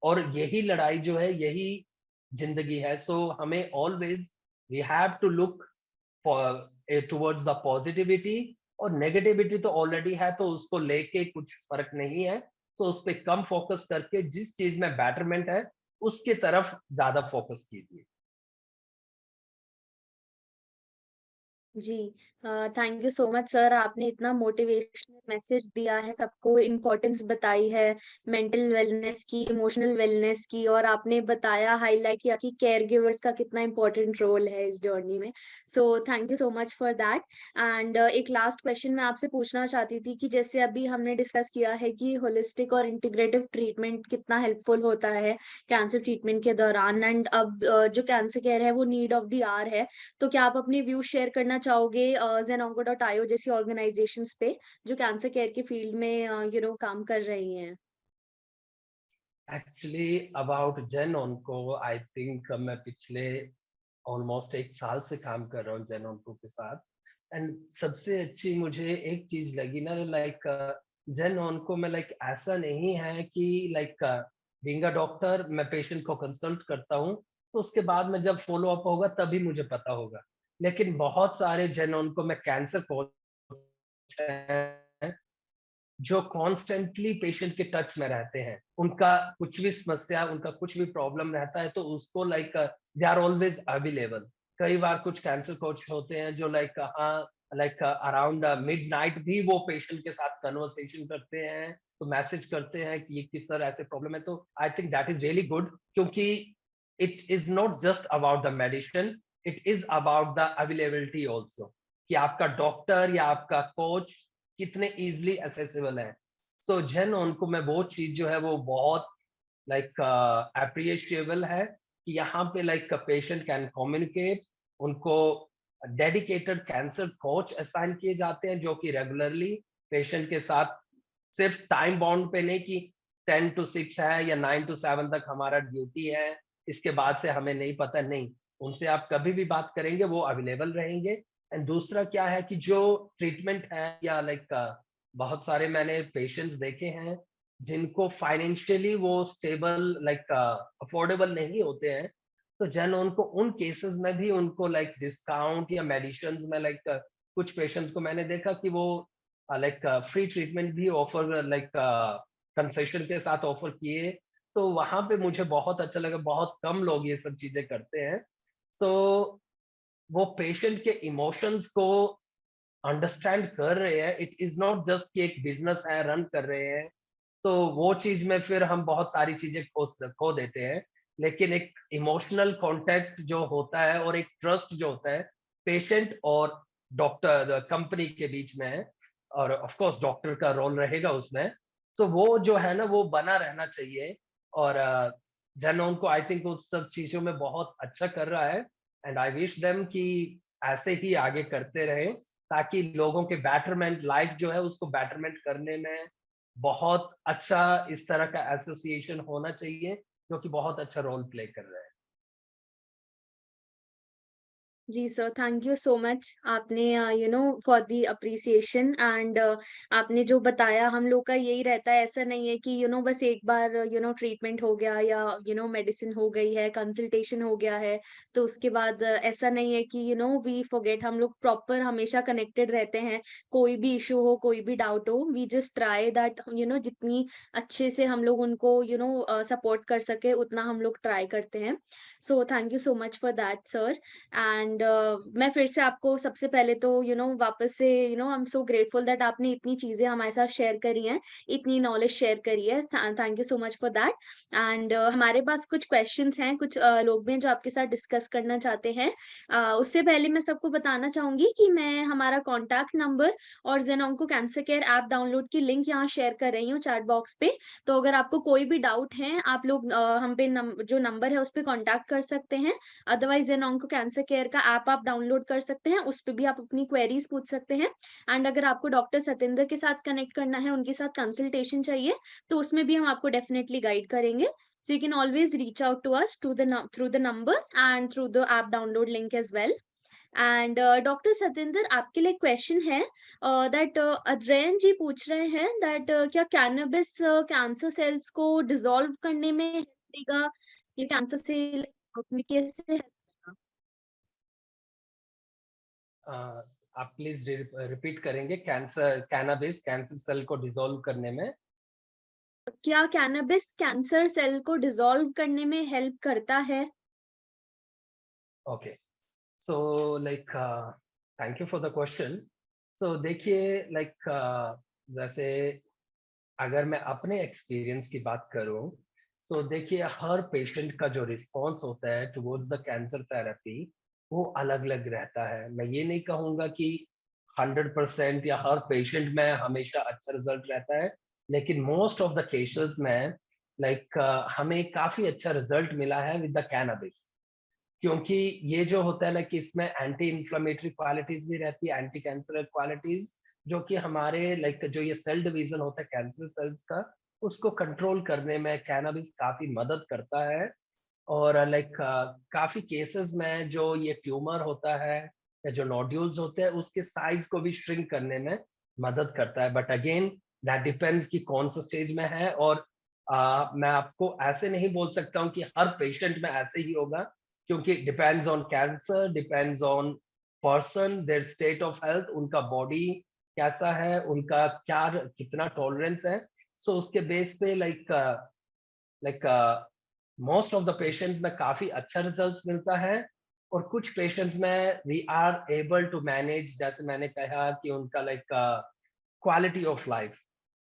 और यही लड़ाई जो है, यही ज़िंदगी है। सो हमें always we have to look towards the positivity, और नेगेटिविटी तो ऑलरेडी है, तो उसको लेके कुछ फ़र्क नहीं है, तो उस पे कम फ़ोकस करके जिस चीज़ में बेटरमेंट है, उसके तरफ ज़्यादा फोकस कीजिए। जी, thank you so much sir, आपने इतना मोटिवेशनल मैसेज दिया है, सबको इम्पोर्टेंस बताई है मेंटल वेलनेस की, इमोशनल वेलनेस की, और आपने बताया, हाईलाइट किया कि केयर गिवर्स का कितना इम्पोर्टेंट रोल है इस जर्नी में। सो thank you so much for that. And एक लास्ट क्वेश्चन मैं आपसे पूछना चाहती थी कि जैसे अभी हमने डिस्कस किया है कि होलिस्टिक और इंटीग्रेटिव ट्रीटमेंट कितना हेल्पफुल होता है कैंसर ट्रीटमेंट के दौरान, एंड अब जो कैंसर केयर है वो नीड ऑफ द आवर है। तो क्या आप अपने व्यूज शेयर करना चाहोगे zenonco.io जैसी ऑर्गेनाइजेशंस पे जो कैंसर केयर के फील्ड में काम कर रही हैं? Actually about ZenOnco, I think मैं पिछले ऑलमोस्ट 1 साल से काम कर रहा हूँ जेन ऑन्को के साथ। एंड सबसे अच्छी मुझे एक चीज़ लगी ना, लाइक जेन ऑन्को में लाइक ऐसा नहीं है कि लाइक बीइंग अ डॉक्टर मैं पेशेंट को कंसल्ट करता हूँ, तो उसके बाद में जब फ़ॉलो अप होगा तभी मुझे पता होगा। लेकिन बहुत सारे जेन ऑन्को में कैंसर कोच हैं जो कॉन्स्टेंटली पेशेंट के टच में रहते हैं। उनका कुछ भी समस्या, उनका कुछ भी प्रॉब्लम रहता है तो उसको like they are always available. कई बार कुछ कैंसर कोच होते हैं जो लाइक हाँ, लाइक अराउंड मिडनाइट भी वो पेशेंट के साथ कन्वर्सेशन करते हैं, तो मैसेज करते हैं कि ये कि सर ऐसे प्रॉब्लम है, तो I think that is really good, क्योंकि it is not just about the medicine, it is about the availability also, कि आपका डॉक्टर या आपका कोच कितने ईज़िली एक्सेसिबल है। सो जेन उनको मैं वो चीज़ जो है वो बहुत लाइक एप्रिशिएबल है कि यहाँ पे लाइक पेशेंट कैन कम्युनिकेट, उनको डेडिकेटेड कैंसर कोच असाइन किए जाते हैं जो कि रेगुलरली पेशेंट के साथ सिर्फ टाइम बाउंड पे नहीं कि 10 टू 6 है या 9 टू 7 तक हमारा ड्यूटी है, इसके बाद से हमें नहीं पता, नहीं। उनसे आप कभी भी बात करेंगे वो अवेलेबल रहेंगे। एंड दूसरा क्या है कि जो ट्रीटमेंट है या लाइक बहुत सारे मैंने पेशेंट्स देखे हैं जिनको फाइनेंशियली वो स्टेबल लाइक अफोर्डेबल नहीं होते हैं, तो जन उनको उन केसेस में भी उनको लाइक डिस्काउंट या मेडिसिन्स में लाइक कुछ पेशेंट्स को मैंने देखा कि वो लाइक फ्री ट्रीटमेंट भी ऑफर लाइक कंसेशन के साथ ऑफर किए, तो वहां पे मुझे बहुत अच्छा लगा। बहुत कम लोग ये सब चीजें करते हैं। तो वो पेशेंट के इमोशंस को अंडरस्टैंड कर रहे हैं, इट इज नॉट जस्ट कि एक बिजनेस है रन कर रहे हैं, तो वो चीज में फिर हम बहुत सारी चीजें खो देते हैं। लेकिन एक इमोशनल कांटेक्ट जो होता है और एक ट्रस्ट जो होता है पेशेंट और डॉक्टर कंपनी के बीच में है, और ऑफ कोर्स डॉक्टर का रोल रहेगा उसमें, तो वो जो है ना वो बना रहना चाहिए। और जन को आई थिंक उस सब चीजों में बहुत अच्छा कर रहा है। एंड आई विश देम कि ऐसे ही आगे करते रहे, ताकि लोगों के बेटरमेंट लाइफ जो है उसको बेटरमेंट करने में बहुत अच्छा इस तरह का एसोसिएशन होना चाहिए, जो कि बहुत अच्छा रोल प्ले कर रहा है। जी sir, thank you so much. आपने फॉर द अप्रिसिएशन, एंड आपने जो बताया, हम लोग का यही रहता है, ऐसा नहीं है कि बस एक बार ट्रीटमेंट हो गया या मेडिसिन हो गई है, कंसल्टेशन हो गया है, तो उसके बाद ऐसा नहीं है कि वी फॉरगेट। हम लोग प्रॉपर हमेशा कनेक्टेड रहते हैं, कोई भी इशू हो, कोई भी डाउट हो, वी जस्ट ट्राई दैट, जितनी अच्छे से हम लोग उनको सपोर्ट कर सके उतना हम लोग ट्राई करते हैं। सो thank you so much for that sir. And मैं फिर से आपको सबसे पहले तो वापस से I am so grateful that आपने इतनी चीजें हमारे साथ शेयर करी हैं, इतनी नॉलेज शेयर करी है। Thank you so much for that. And हमारे पास कुछ क्वेश्चंस हैं, कुछ लोग भी हैं जो आपके साथ डिस्कस करना चाहते हैं। उससे पहले मैं सबको बताना चाहूंगी कि मैं हमारा कॉन्टैक्ट नंबर और जेनोंको कैंसर केयर ऐप डाउनलोड की लिंक यहाँ शेयर कर रही हूँ चैट बॉक्स पे। तो अगर आपको कोई भी डाउट है, आप लोग हम पे जो नंबर है उस पर कॉन्टैक्ट कर सकते हैं। अदरवाइज जेनोंको कैंसर केयर का ऐप आप डाउनलोड कर सकते हैं, उस पे भी आप अपनी क्वेरीज पूछ सकते हैं। एंड अगर आपको डॉक्टर सतेंद्र के साथ कनेक्ट करना है, उनके साथ कंसल्टेशन चाहिए, तो उसमें भी हम आपको डेफिनेटली गाइड करेंगे। So you can always reach out to us through the number and through the app download link as well. And doctor Satendra, आपके लिए क्वेश्चन है दैट अद्रैन जी पूछ रहे हैं दैट क्या कैनबिस कैंसर सेल्स को डिसॉल्व करने में help देगा, ये कैंसर सेल कैसे help करेगा? आप प्लीज रिपीट करेंगे? कैंसर कैनाबिस कैंसर सेल को डिसॉल्व करने में? क्या कैनबिस कैंसर सेल को डिसॉल्व करने में हेल्प करता है? Okay, so like thank you for the question. तो देखिए लाइक जैसे अगर मैं अपने एक्सपीरियंस की बात करूं, तो देखिए हर पेशेंट का जो रिस्पॉन्स होता है टुवर्ड्स द कैंसर थेरेपी वो अलग-अलग रहता है। मैं ये नहीं कहूँगा कि 100% या हर पेशेंट में हमेशा अच्छा रिजल्ट रहता है, लेकिन मोस्ट ऑफ द केसेस में लाइक हमें काफ़ी अच्छा रिजल्ट मिला है विद द कैनबिस। क्योंकि ये जो होता है लाइक इसमें एंटी इन्फ्लेमेटरी क्वालिटीज़ भी रहती है, एंटी कैंसरल क्वालिटीज़, जो कि हमारे लाइक जो ये सेल डिवीज़न होता है कैंसर सेल्स का, उसको कंट्रोल करने में कैनबिस काफ़ी मदद करता है। और लाइक काफ़ी केसेज़ में जो ये ट्यूमर होता है या जो नोड्यूल्स होते हैं, उसके साइज़ को भी श्रिंक करने में मदद करता है। बट अगेन दैट डिपेंड्स कि कौन सा स्टेज में है। और मैं आपको ऐसे नहीं बोल सकता हूँ कि हर पेशेंट में ऐसे ही होगा, क्योंकि depends on cancer, depends on person, there state of health, उनका बॉडी कैसा है, उनका क्या कितना टॉलरेंस है। सो उसके बेस पे like most of the patients में काफ़ी अच्छा रिजल्ट्स मिलता है। और कुछ पेशेंट्स में we are able to manage, जैसे मैंने कहा कि उनका like quality of life,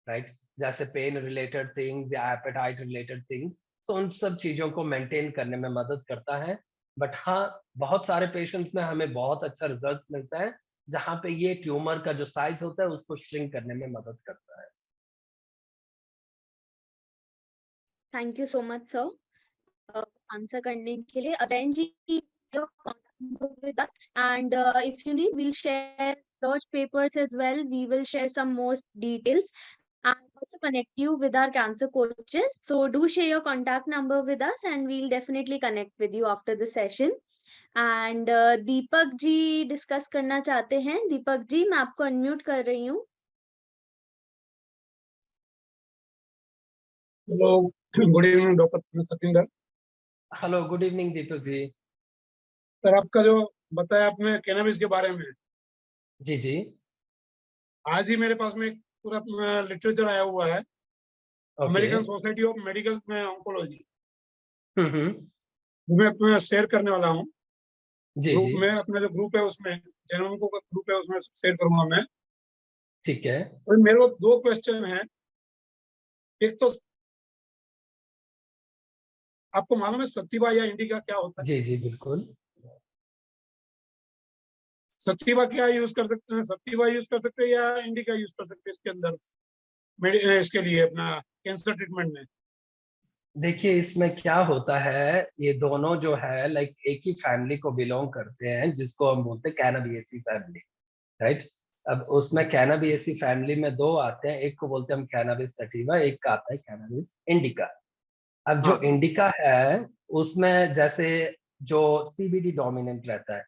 right? जैसे पेन रिलेटेड थिंग्स या एपेटाइट रिलेटेड थिंग्स, तो उन सब चीज़ों को मेंटेन करने में मदद करता है। बट हाँ, बहुत सारे पेशेंट्स में हमें बहुत अच्छा रिजल्ट्स मिलता है, जहाँ पे ये ट्यूमर का जो साइज़ होता है, उसको श्रिंक करने में मदद करता है। Thank you so much sir answer करने के लिए। अबेन जी, your contact number with us, and if you need, we'll share research papers as well. We will share some more details and also connect you with our cancer coaches. So do share your contact number with us, and we'll definitely connect with you after the session. And Deepak ji discuss करना चाहते हैं। दीपक जी, मैं आपको unmute कर रही हूँ। Hello, good evening doctor Satinder. Hello, good evening Deepak ji. Sir, आपका जो बताया आपने कैनबिस के बारे में, जी, जी। आज ही मेरे पास में एक पूरा लिटरेचर आया हुआ है, okay. American society of medical में ऑन्कोलॉजी, हुँ, हुँ। जो मैं अपना शेयर करने वाला हूँ। जी, ग्रुप जी। में अपना जो ग्रुप है उसमें, जनोंको का ग्रुप है उसमें शेयर करूंगा मैं। ठीक है। और मेरे को दो क्वेश्चन है। एक तो आपको मालूम है सत्तीवा या इंडिका क्या होता है? जी, जी, बिल्कुल। सत्तीवा क्या यूज कर सकते हैं? सत्तीवा यूज कर सकते हैं या इंडिका यूज कर सकते हैं इसके अंदर, इसके लिए अपना कैंसर ट्रीटमेंट में? देखिए, इसमें क्या होता है, ये दोनों जो है लाइक एक ही फैमिली को बिलॉन्ग करते हैं, जिसको हम बोलते हैं कैनाबियेसी फैमिली, राइट? अब उसमें कैनाबियेसी फैमिली में 2 आते हैं, एक को बोलते हैं हम कैनाबिस सैटिवा, एक का आता है कैनाबिस इंडिका। अब जो हाँ, इंडिका है, उसमें जैसे जो सीबीडी डोमिनेंट रहता है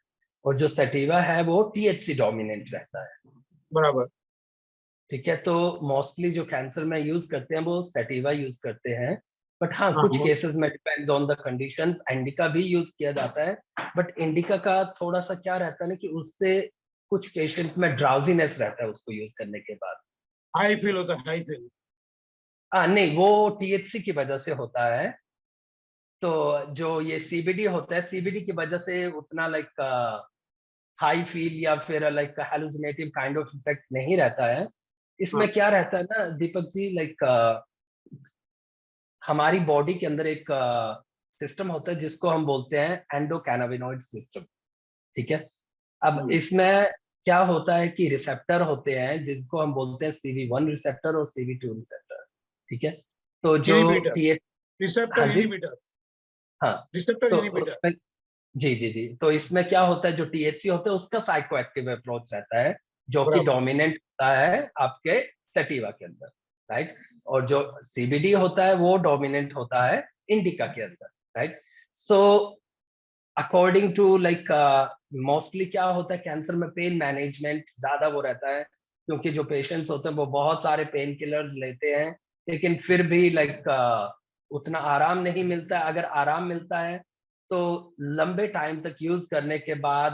और जो सैटिवा है वो टीएचसी डोमिनेंट रहता है। बराबर। ठीक है? तो मोस्टली जो कैंसर में यूज़ करते हैं वो सैटिवा यूज़ करते हैं। बट हाँ, हाँ, कुछ केसेज़ में depends on the conditions indica भी यूज़ किया जाता है। बट इंडिका का थोड़ा-सा क्या रहता है ना कि उससे कुछ पेशेंट्स में ड्राउज़ीनेस रहता है उसको यूज़ करने के बाद। हाई फील होता है, हाई फील। नहीं, वो टीएचसी की वजह से होता है। तो जो ये सीबीडी होता है, सीबीडी की वजह से उतना लाइक हाई फील या फिर लाइक हैलुसिनेटिव काइंड ऑफ इफेक्ट नहीं रहता है। हाँ, इसमें क्या रहता है ना दीपक जी, लाइक हमारी बॉडी के अंदर एक सिस्टम होता है जिसको हम बोलते हैं एंडोकैनाबिनॉइड सिस्टम, ठीक है? अब इसमें क्या होता है कि रिसेप्टर होते हैं जिनको हम बोलते हैं सीवी1 रिसेप्टर और सीवी2 रिसेप्टर, ठीक है? तो जो इनहिबिटर, टीएच हाँ रिसेप्टर जी, इनहिबिटर, हाँ। रिसेप्टर तो इनहिबिटर। उसमें जी, जी, जी। तो इसमें क्या होता है जो टीएचसी होता है उसका साइकोएक्टिव अप्रोच रहता है, जो कि बराबर। डोमिनेंट होता है आपके सैटिवा के अंदर, राइट? और जो सीबीडी होता है वो डोमिनेंट होता है इंडिका के अंदर, right? So according to like mostly क्या होता है कैंसर में पेन मैनेजमेंट ज़्यादा वो रहता है, क्योंकि जो पेशेंट्स होते हैं वो बहुत सारे पेन किलर्स लेते हैं, लेकिन फिर भी लाइक उतना आराम नहीं मिलता है। अगर आराम मिलता है, तो लंबे टाइम तक यूज़ करने के बाद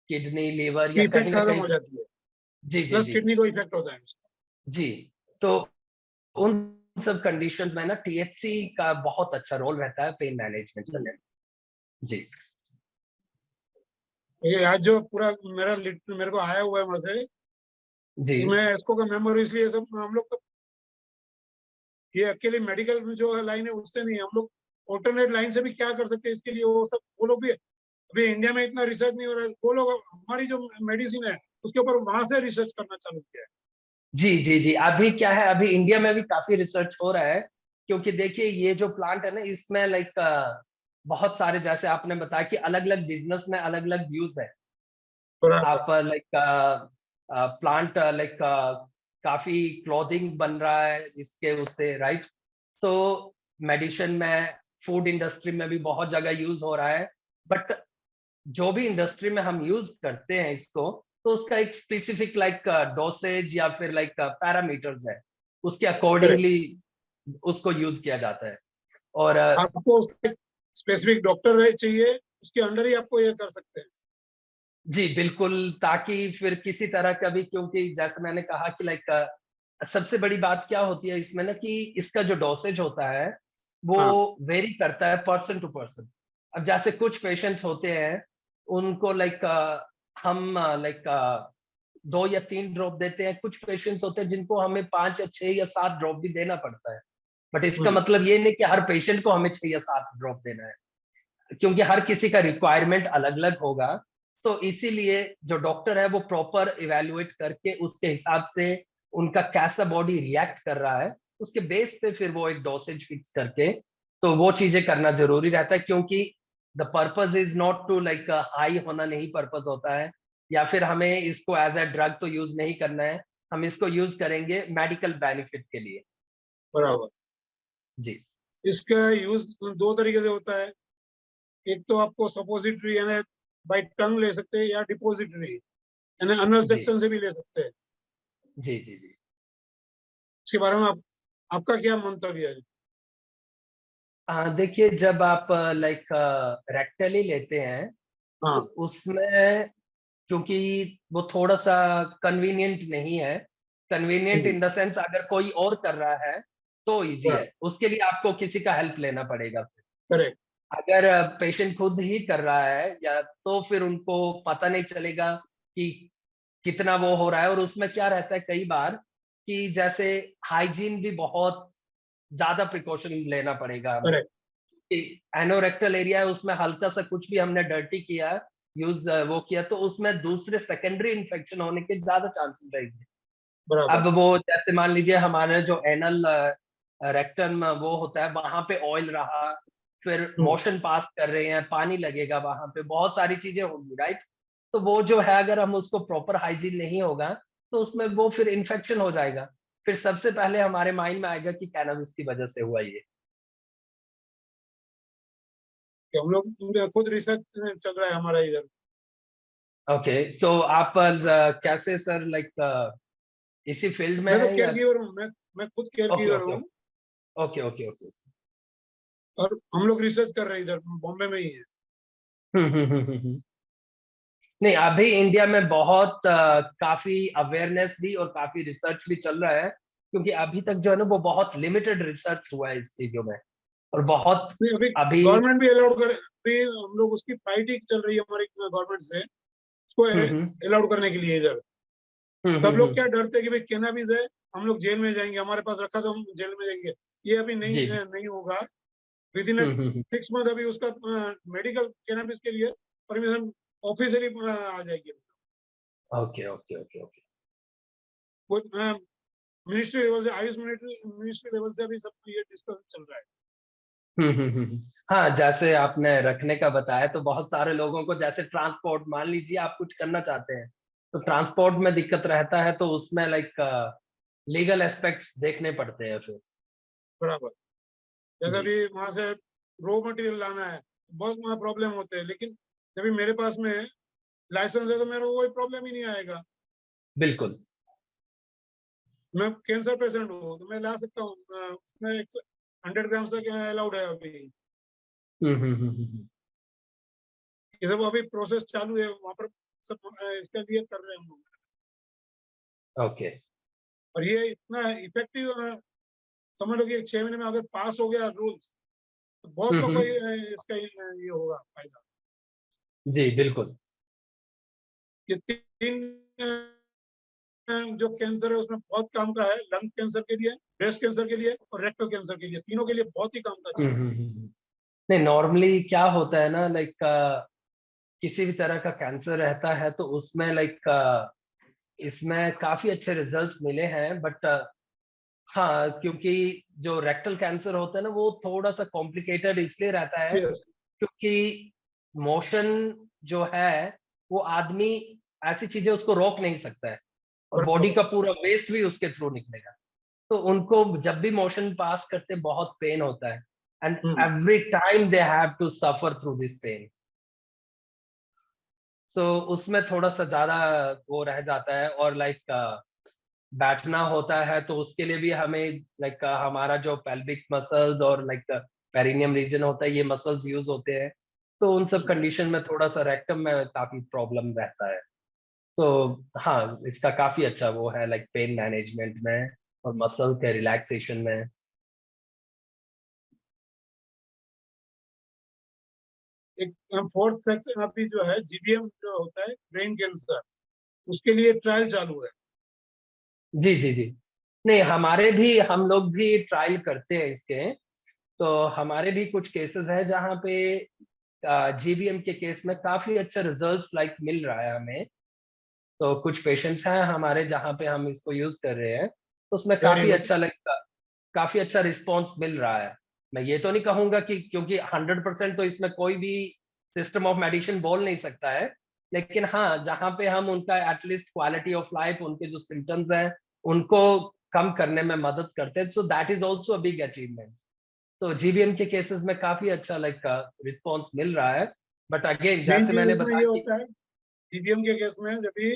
किडनी, लीवर या कहीं इफेक्ट न खत्म कहीं हो पे जाती है, जी, जी, प्लस जी। किडनी को इफेक्ट होता है उसका। जी, तो उन सब कंडीशंस में ना THC का बहुत अच्छा रोल रहता है पेन मैनेजमेंट करने में। जी ये आज जो पूरा मेरे को आया हुआ है मैसेज, जी मैं इसको का मेमोरी, इसलिए सब हम लोग तो ये अकेले मेडिकल में जो लाइन है उससे नहीं, हम लोग ऑल्टरनेट लाइन से भी क्या कर सकते हैं इसके लिए, वो लोग भी अभी इंडिया में इतना रिसर्च नहीं हो रहा है, वो लोग हमारी जो मेडिसिन है उसके ऊपर वहां से रिसर्च करना चालू किया है। जी जी जी अभी क्या है, अभी इंडिया में भी काफी रिसर्च हो रहा है, क्योंकि देखिए ये जो प्लांट है ना, इसमें लाइक बहुत सारे, जैसे आपने बताया कि अलग अलग बिजनेस में अलग अलग व्यूज है। बराबर। आप लाइक प्लांट लाइक काफी क्लोथिंग बन रहा है इसके उससे, राइट? तो मेडिसिन में, फूड इंडस्ट्री में भी बहुत जगह यूज हो रहा है। बट जो भी इंडस्ट्री में हम यूज करते हैं इसको, तो उसका एक स्पेसिफिक लाइक डोसेज या फिर लाइक पैरामीटर्स है, उसके करेक्ट। अकॉर्डिंगली उसको यूज किया जाता है। और आपको स्पेसिफिक डॉक्टर चाहिए, उसके अंडर ही आपको ये कर सकते हैं। जी बिल्कुल, ताकि फिर किसी तरह का भी, क्योंकि जैसे मैंने कहा कि लाइक सबसे बड़ी बात क्या होती है इसमें ना, कि इसका जो डोसेज होता है वो हाँ वेरी करता है पर्सन टू पर्सन। अब जैसे कुछ पेशेंट्स होते हैं, उनको लाइक हम लाइक 2 या 3 ड्रॉप देते हैं, कुछ पेशेंट्स होते हैं जिनको हमें 5 या 6 या 7 ड्रॉप भी देना पड़ता है। बट इसका हम्म, मतलब ये नहीं कि हर पेशेंट को हमें 6 या 7 ड्रॉप देना है, क्योंकि हर किसी का रिक्वायरमेंट अलग अलग होगा। तो इसीलिए जो डॉक्टर है वो प्रॉपर इवेल्युएट करके उसके हिसाब से उनका कैसा बॉडी रिएक्ट कर रहा है, उसके बेस पे फिर वो एक डोसेज फिक्स करके, तो वो चीजें करना जरूरी रहता है। क्योंकि the purpose is not to like high होना नहीं पर्पज होता है, या फिर हमें इसको एज अ ड्रग तो यूज नहीं करना है, हम इसको यूज करेंगे मेडिकल बेनिफिट के लिए। बराबर। जी इसका यूज दो तरीके से होता है। एक तो आपको सपोजिटरी यानी बाई टंग ले सकते हैं, या डिपोजिटरी यानी अनल जी सेक्शन से भी ले सकते हैं। जी जी जी इसके बारे में आपका क्या मंतव्य है? देखिए, जब आप लाइक रेक्टली लेते हैं, तो हाँ। उसमें, क्योंकि वो थोड़ा सा कन्वीनियंट नहीं है। कन्वीनियंट इन द सेंस, अगर कोई और कर रहा है तो इजी है, उसके लिए आपको किसी का हेल्प लेना पड़ेगा। करेक्ट। अगर पेशेंट खुद ही कर रहा है, या तो फिर उनको पता नहीं चलेगा कि कितना वो हो रहा है। और उसमें क्या रहता है कई बार, कि जैसे हाइजीन भी बहुत ज्यादा प्रिकॉशन लेना पड़ेगा हमें। करेक्ट। एनोरेक्टल एरिया है, उसमें हल्का सा कुछ भी हमने डर्टी किया, यूज वो किया, तो उसमें दूसरे सेकेंडरी इन्फेक्शन होने के ज्यादा चांसेस रहेंगे। बराबर। अब वो जैसे मान लीजिए हमारा जो एनल रेक्टम वो होता है, वहां पे ऑयल रहा, फिर हम्म, मोशन पास कर रहे हैं, पानी लगेगा वहां पे, बहुत सारी चीजें होंगी, राइट? तो वो जो है, अगर हम उसको प्रॉपर हाइजीन नहीं होगा, तो उसमें वो फिर इन्फेक्शन हो जाएगा। फिर सबसे पहले हमारे माइंड में आएगा कि कैनबिस की वजह से हुआ ये। कि हम लोग खुद रिसर्च चल रहा है हमारा इधर। ओके, सो आप कैसे सर, लाइक इसी फील्ड में मैं तो है केयर या? गिवर हूँ, मैं खुद केयर ओके गिवर ओके हूँ। Okay okay okay. और हम लोग रिसर्च कर रहे हैं इधर बॉम्बे में ही है। हम्म। नहीं, अभी इंडिया में बहुत काफी अवेयरनेस भी और काफी रिसर्च भी चल रहा है, क्योंकि अभी तक जो है ना, वो बहुत लिमिटेड रिसर्च हुआ है इस चीजों में, और बहुत नहीं, अभी अभी। गवर्नमेंट भी अलाउड करे, अभी हम लोग उसकी फाइट ही चल रही है हमारी गवर्नमेंट से, उसको हम्म अलाउड करने के लिए इधर। हम्म सब हम्म लोग हम्म, क्या डरते हैं कि भाई कैनाबिस है, हम लोग जेल में जाएंगे, हमारे पास रखा तो हम जेल में जाएंगे। ये अभी नहीं जी नहीं होगा। With in hmm. 6 मंथ अभी उसका मेडिकल कैनाबिस के लिए परमिशन ऑफिशियली आ जाएगी। Okay okay okay okay. वो मिनिस्ट्री लेवल से, आयुष मिनिस्ट्री लेवल से अभी सब ये डिस्कशन चल रहा है। हम्म। हाँ, जैसे आपने रखने का बताया, तो बहुत सारे लोगों को, जैसे ट्रांसपोर्ट, मान लीजिए आप कुछ करना चाहते हैं, तो ट्रांसपोर्ट में दिक्कत रहता है, तो उसमें लाइक लीगल एस्पेक्ट्स देखने पड़ते हैं फिर। बराबर। जैसे जी अभी वहां से रॉ मटेरियल लाना है, बहुत वहाँ प्रॉब्लम होते हैं, लेकिन जब भी मेरे पास में लाइसेंस है तो मेरे को कोई प्रॉब्लम ही नहीं आएगा। बिल्कुल। मैं कैंसर पेशेंट हूँ तो मैं ला सकता हूँ, उसमें 100 ग्राम तक अलाउड है अभी। हम्म। ये सब अभी प्रोसेस चालू है वहाँ पर, सब इसके लिए कर रहे हैं हम लोग। ओके। और ये इतना इफेक्टिव समझ लो कि 6 महीने में अगर पास हो गया रूल्स तो बहुत लोग को इसका ये होगा फायदा। जी बिल्कुल। ये 3 जो कैंसर है उसमें बहुत काम का है, लंग कैंसर के लिए, ब्रेस्ट कैंसर के लिए और रेक्टल कैंसर के लिए, तीनों के लिए बहुत ही काम का चीज है। नहीं, नॉर्मली क्या होता है ना, लाइक किसी भी तरह का कैंसर रहता है तो उसमें लाइक इसमें काफी अच्छे रिजल्ट्स मिले हैं, बट हाँ, क्योंकि जो रेक्टल कैंसर होता है ना वो थोड़ा सा कॉम्प्लिकेटेड इसलिए रहता है Yes. क्योंकि मोशन जो है वो आदमी ऐसी चीजें उसको रोक नहीं सकता है और बॉडी का पूरा वेस्ट भी उसके थ्रू निकलेगा, तो उनको जब भी मोशन पास करते बहुत पेन होता है and every time they have to suffer through this pain. तो उसमें थोड़ा सा ज्यादा वो रह जाता है और लाइक बैठना होता है तो उसके लिए भी हमें लाइक हमारा जो पेल्विक मसल्स और लाइक पेरिनियम रीजन होता है ये मसल्स यूज होते हैं, तो उन सब कंडीशन में थोड़ा सा रेक्टम में काफी प्रॉब्लम रहता है। तो हाँ, इसका काफी अच्छा वो है लाइक पेन मैनेजमेंट में और मसल के रिलैक्सेशन में। एक फोर्थ सेक्शन अभी जो है जीबीएम जो होता है ब्रेन कैंसर, उसके लिए ट्रायल चालू है। जी जी जी। नहीं, हम लोग भी ट्रायल करते हैं इसके, तो हमारे भी कुछ केसेस हैं जहाँ पे जीवीएम के केस में काफी अच्छा रिजल्ट्स लाइक मिल रहा है हमें। तो कुछ पेशेंट्स हैं हमारे जहाँ पे हम इसको यूज कर रहे हैं, तो उसमें वेरी काफी गुड। अच्छा लाइक काफी अच्छा रिस्पॉन्स मिल रहा है। मैं ये तो नहीं कहूंगा कि क्योंकि 100% तो इसमें कोई भी सिस्टम ऑफ मेडिसिन बोल नहीं सकता है, लेकिन हाँ, जहाँ पे हम उनका एटलीस्ट क्वालिटी ऑफ लाइफ, उनके जो सिम्टम्स हैं उनको कम करने में मदद करते हैं, so that is also a big achievement. तो जीबीएम के केसेस में काफी अच्छा लाइक रिस्पॉन्स मिल रहा है, बट अगेन मेन जैसे चीज मैंने इसमें बताया ये कि होता है जीबीएम के केस में, जब भी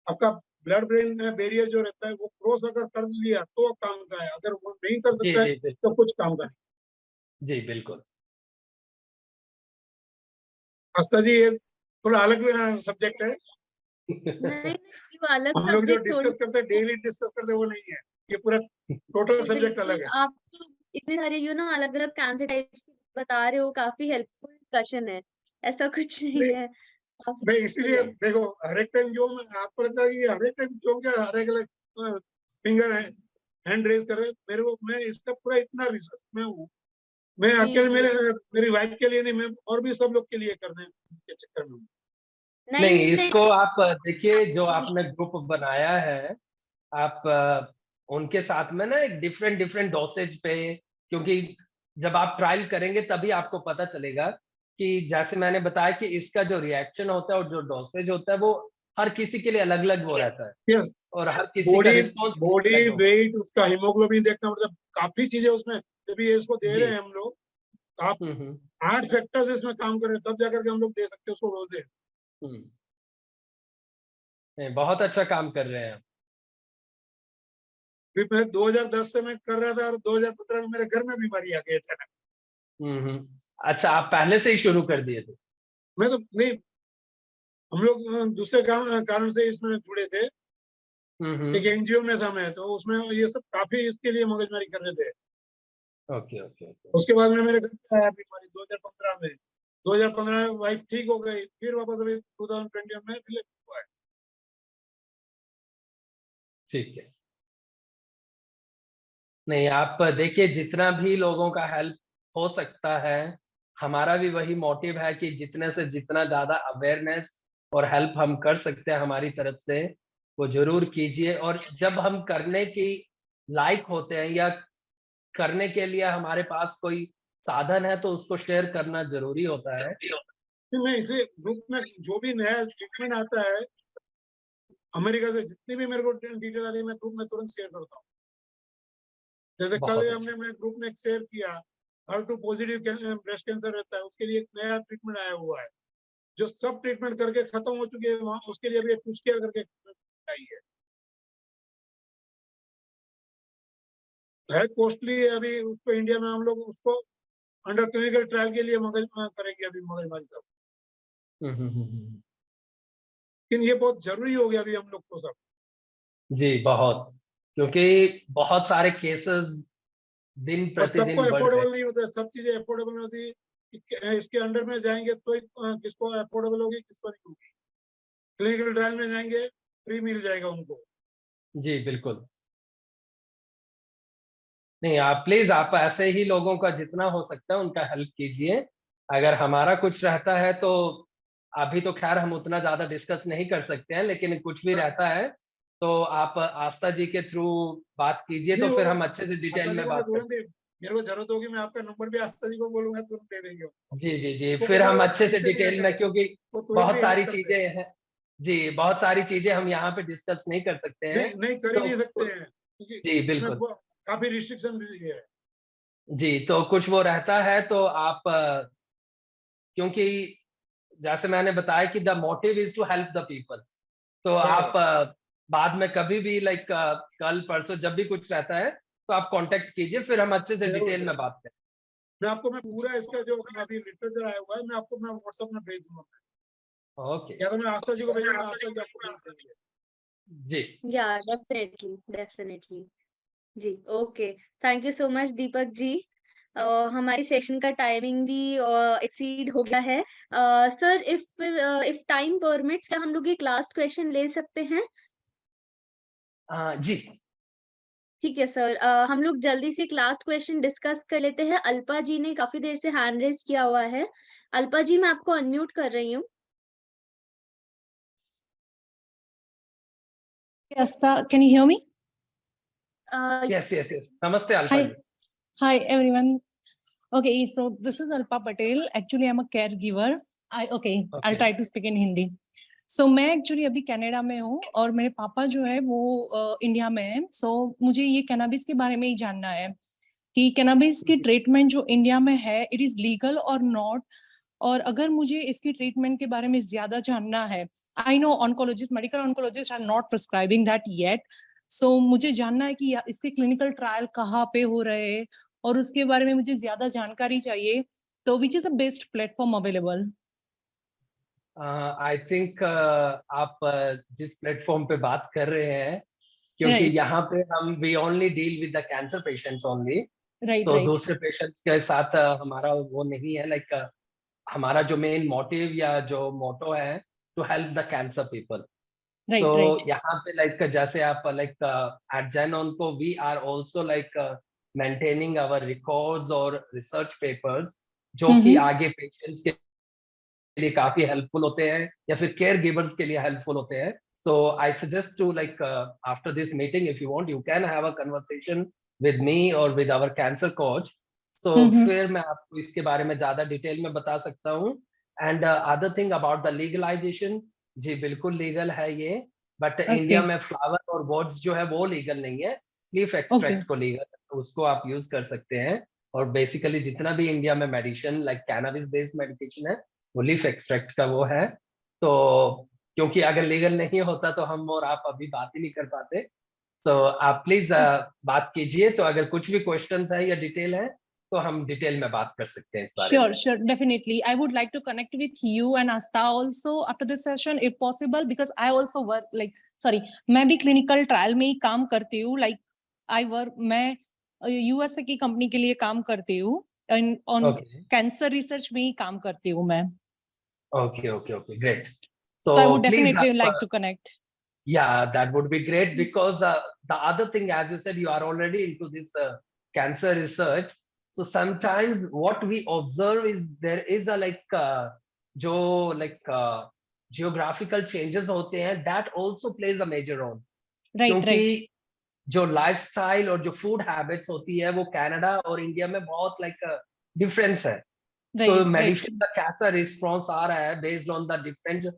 आपका ब्लड ब्रेन बैरियर जो रहता है वो क्रॉस अगर कर लिया तो काम का है, अगर वो नहीं कर जी सकता है जी तो बिल्कुल। कुछ काम का नहीं। जी बिल्कुल। आस्था जी ये थोड़ा अलग सब्जेक्ट है। नहीं क्यों अलग हम लोग जो सब्जेक्ट थोड़ी। डिस्कस करते हैं, डेली डिस्कस करते हैं, वो नहीं है, ये पूरा टोटल सब्जेक्ट अलग बिल्कुल है। आप तो इतने सारे अलग अलग कैंसर टाइप्स बता रहे हो, काफी हेल्पफुल डिस्कशन है, ऐसा कुछ नहीं है। मैं इसीलिए चलिए। देखो, हर एक टाइम जो आपको लगता है कि हर एक टाइम जो क्या हर एक अलग फिंगर है, हैंड रेज कर रहे हैं, मेरे को मैं इसका पूरा इतना रिसर्च में हूँ, मैं जी अकेले जी मेरी वाइफ के लिए नहीं, मैं और भी सब लोग के लिए करने के चक्कर में हूँ। नहीं, नहीं नहीं इसको आप देखिए, जो आपने ग्रुप बनाया है, आप उनके साथ में ना एक डिफरेंट डिफरेंट डोसेज पे, क्योंकि जब आप ट्रायल करेंगे तभी आपको पता चलेगा कि जैसे मैंने बताया कि इसका जो रिएक्शन होता है और जो डोसेज होता है वो हर किसी के लिए अलग अलग वो रहता है यस, और हर किसी का बॉडी रिस्पॉन्स भी बॉडी अलग होगा। वेट, उसका हीमोग्लोबिन देखना, मतलब काफी चीजें उसमें जब ये इसको दे जी। रहे हैं हम लोग, आप हम्म। 8 फैक्टर्स इसमें काम कर रहे हैं, तब जाकर के हम लोग दे सकते हैं उसको रोज दे। हम्म। नहीं, बहुत अच्छा काम कर रहे हैं आप। फिर मैं 2010 से मैं कर रहा था और 2015 में मेरे घर में बीमारी आ गई अचानक। अच्छा, आप पहले से ही शुरू कर दिए थे? मैं तो नहीं, हम लोग दूसरे कारण से इसमें जुड़े थे, एक हम्म। एनजीओ में था मैं, तो उसमें ये सब काफी इसके लिए मगजमारी कर रहे थे। Okay okay okay. उसके बाद में मेरे घर में आया बीमारी 2015 में, 2015 में वाइफ ठीक हो गई, फिर वापस अभी 2020 में फिर हुआ है। ठीक है। नहीं, आप देखिए, जितना भी लोगों का हेल्प हो सकता है, हमारा भी वही मोटिव है कि जितने से जितना ज्यादा अवेयरनेस और हेल्प हम कर सकते हैं हमारी तरफ से, वो जरूर कीजिए। और जब हम करने की लायक होते हैं या करने के लिए हमारे पास कोई साधन है तो उसको शेयर करना जरूरी होता है। फिर मैं इसे ग्रुप में जो भी नया ट्रीटमेंट आता है अमेरिका से, जितनी भी मेरे को डिटेल आती है, मैं ग्रुप में तुरंत शेयर करता हूँ। जैसे कल बहुत अच्छा। मैं ग्रुप में शेयर किया, HER2 पॉजिटिव ब्रेस्ट कैंसर रहता है, उसके लिए एक नया ट्रीटमेंट आया हुआ है, जो सब ट्रीटमेंट करके खत्म हो चुकी है वहाँ, उसके लिए अभी पुश किया करके आई है कॉस्टली है, अभी उसको इंडिया में हम लोग उसको अंडर क्लिनिकल ट्रायल के लिए मगज करेंगे अभी मगजमारी सब। लेकिन ये बहुत जरूरी हो गया अभी हम लोग को सब। जी बहुत, क्योंकि बहुत सारे केसेस दिन और प्रतिदिन सबको बढ़ रहे अफोर्डेबल नहीं होता है, सब चीजें अफोर्डेबल नहीं होती, इसके अंडर में जाएंगे तो किसको अफोर्डेबल होगी, किसको नहीं होगी। क्लिनिकल ट्रायल में जाएंगे फ्री मिल जाएगा उनको। जी बिल्कुल। नहीं, आप प्लीज आप ऐसे ही लोगों का जितना हो सकता है उनका हेल्प कीजिए। अगर हमारा कुछ रहता है तो अभी तो खैर हम उतना ज्यादा डिस्कस नहीं कर सकते हैं, लेकिन कुछ भी रहता है तो आप आस्था जी के थ्रू बात कीजिए, तो नहीं, फिर वो हम अच्छे से डिटेल आस्था जी में को मैं बात कर तुरंत सकते मेरे को जरूरत होगी, मैं आपका नंबर भी आस्था जी को बोलूंगा, तुरंत दे देंगे। हैं। जी जी जी, वो फिर पता है, हम वो अच्छे से पीछे नहीं डिटेल में, हटेंगे, क्योंकि वो तुरंत बहुत ही हेल्प सारी करते चीजें हैं। हैं। जी, बहुत सारी चीजें हम यहाँ पे डिस्कस नहीं कर सकते हैं। नहीं नहीं, कर ही तो नहीं सकते हैं, क्योंकि जी इसमें बिल्कुल। काफी रिस्ट्रिक्शन भी है। जी, तो कुछ वो रहता है तो आप क्योंकि जैसे मैंने बताया कि the motive is to help the people, तो बराबर। आप बाद में कभी भी लाइक कल परसों जब भी कुछ रहता है तो आप कांटेक्ट कीजिए, फिर हम अच्छे से जरूर डिटेल में जरूर। बात करें। मैं पूरा इसका जो अभी लिटरेचर आया हुआ है, मैं व्हाट्सएप में भेज दूंगा, ओके। या तो मैं आस्था जी को भेजूंगा, आस्था जी आपको भेज देंगे। जी या डेफिनेटली डेफिनेटली। जी okay, thank you so much Deepak ji. हमारी सेशन का टाइमिंग भी एक्सीड हो गया है। सर इफ टाइम परमिट्स, क्या हम लोग एक लास्ट क्वेश्चन ले सकते हैं? जी ठीक है सर, हम लोग जल्दी से एक लास्ट क्वेश्चन डिस्कस कर लेते हैं। अल्पा जी ने काफी देर से हैंड रेज किया हुआ है। अल्पा जी, मैं आपको अनम्यूट कर रही हूँ। Asta, can you hear me? Yes yes yes, नमस्ते Alpa Hi, ji. hi everyone. Okay, so this is Alpa Patel. Actually, I'm a caregiver. I'll okay try to speak in Hindi. So मैं actually अभी Canada में हूँ और मेरे पापा जो है वो इंडिया में है। सो मुझे ये कैनाबिस के बारे में ही जानना है कि कैनाबिस की ट्रीटमेंट जो इंडिया में है, इट इज लीगल और नॉट। और अगर मुझे इसकी ट्रीटमेंट के बारे में ज्यादा जानना है, I know oncologist, medical oncologist are not prescribing that yet. So मुझे जानना है कि इसके क्लिनिकल ट्रायल कहाँ पे हो रहे हैं और उसके बारे में मुझे ज्यादा जानकारी चाहिए। तो which is the best platform available? I think आप जिस प्लेटफॉर्म पे बात कर रहे हैं, क्योंकि राइट यहाँ पे हम we only deal with the cancer patients only, right तो राइट दूसरे पेशेंट्स के साथ हमारा वो नहीं है। लाइक हमारा जो मेन मोटिव या जो मोटो है, to help the cancer people. तो राइट राइट यहाँ पे लाइक जैसे आप like at ZenOnco we are also like maintaining our records और रिसर्च पेपर्स, जो कि आगे पेशेंट्स के लिए काफी हेल्पफुल होते हैं या फिर केयर गिवर्स के लिए हेल्पफुल होते हैं। So I suggest to like after this meeting, if you want, you can have a conversation with me or with our cancer coach. So फिर मैं आपको इसके बारे में ज्यादा डिटेल में बता सकता हूँ। And other thing about the legalization, जी बिल्कुल लीगल है ये, बट ओके इंडिया में फ्लावर और वर्ड्स जो है वो लीगल नहीं है। लीफ ओके एक्सट्रैक्ट को लीगल है, तो उसको आप यूज कर सकते हैं। और बेसिकली जितना भी इंडिया में medicine like cannabis based medication है, वो लीफ एक्सट्रैक्ट का वो है। तो क्योंकि अगर लीगल नहीं होता तो हम और आप अभी बात ही नहीं कर पाते। तो आप प्लीज बात कीजिए, तो अगर कुछ भी क्वेश्चंस है या डिटेल है तो हम डिटेल में बात कर सकते हैं इस बारे में। Sure, definitely. I would like to connect with you and Asta also after this session, if possible, because I also work मैं भी क्लिनिकल ट्रायल में ही काम करती हूँ। मैं यूएसए की कंपनी के लिए काम करती हूँ, ऑन ओके कैंसर रिसर्च में ही काम करती हूँ मैं। Okay okay okay, great. So I तो would प्लीज definitely like आप, to connect. yeah, that would be great, because the other thing, as you said, you are already into this cancer research. So sometimes what we observe is there is a like जो like geographical changes होते हैं, that also plays a major role, क्योंकि Right. जो lifestyle और जो food habits होती है वो कनाडा और इंडिया में बहुत लाइक डिफरेंस है। तो Right. मेडिसिन का कैसा रिस्पॉन्स आ रहा है based on the different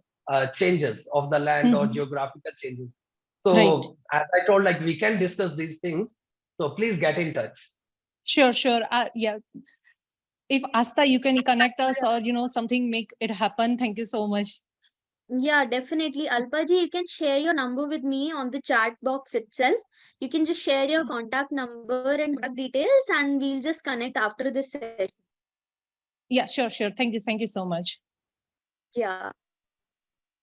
changes of the land or geographical changes. So Right. as I told, like we can discuss these things. So please get in touch. Sure. Yeah. If Asta, you can connect us or something, make it happen. Thank you so much. Yeah, definitely. Alpa ji, you can share your number with me on the chat box itself. You can just share your contact number and contact details, and we'll just connect after this session. Yeah, sure. Thank you so much. Yeah,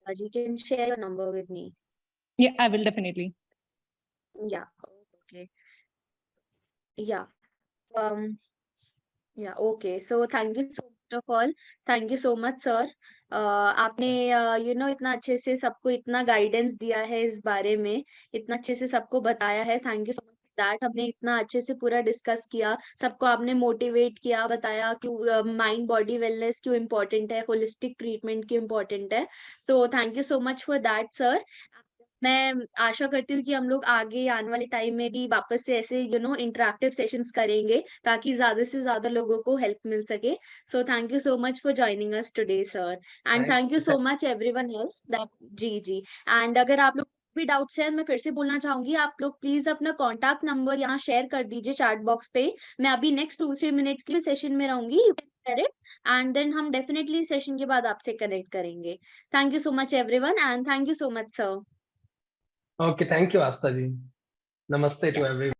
Alpa ji, you can share your number with me. Yeah, I will definitely. Yeah, okay. Yeah. Yeah, okay. So thank you so much of all. Thank you so much, sir. आपने इतना अच्छे से सबको इतना guidance दिया है इस बारे में, इतना अच्छे से सबको बताया है। Thank you so much that. हमने इतना अच्छे से पूरा डिस्कस किया, सबको आपने मोटिवेट किया, बताया क्यों माइंड बॉडी वेलनेस क्यों इम्पोर्टेंट है, होलिस्टिक ट्रीटमेंट क्यों इम्पोर्टेंट है। सो thank you so much for that, sir. मैं आशा करती हूँ कि हम लोग आगे आने वाले टाइम में भी वापस से ऐसे इंटरैक्टिव सेशंस करेंगे, ताकि ज्यादा से ज्यादा लोगों को हेल्प मिल सके। So thank you so much for joining us today, sir. And thank you so much everyone else that. जी जी। एंड अगर आप लोग भी डाउट्स है, मैं फिर से बोलना चाहूंगी, आप लोग प्लीज अपना कॉन्टैक्ट नंबर यहाँ शेयर कर दीजिए चैट बॉक्स पे। मैं अभी नेक्स्ट 2-3 मिनट्स के लिए सेशन में रहूंगी, you can share it and then हम डेफिनेटली सेशन के बाद आपसे कनेक्ट करेंगे। Thank you so much everyone and thank you so much, sir. Okay, thank you, Asta ji. Namaste to everyone.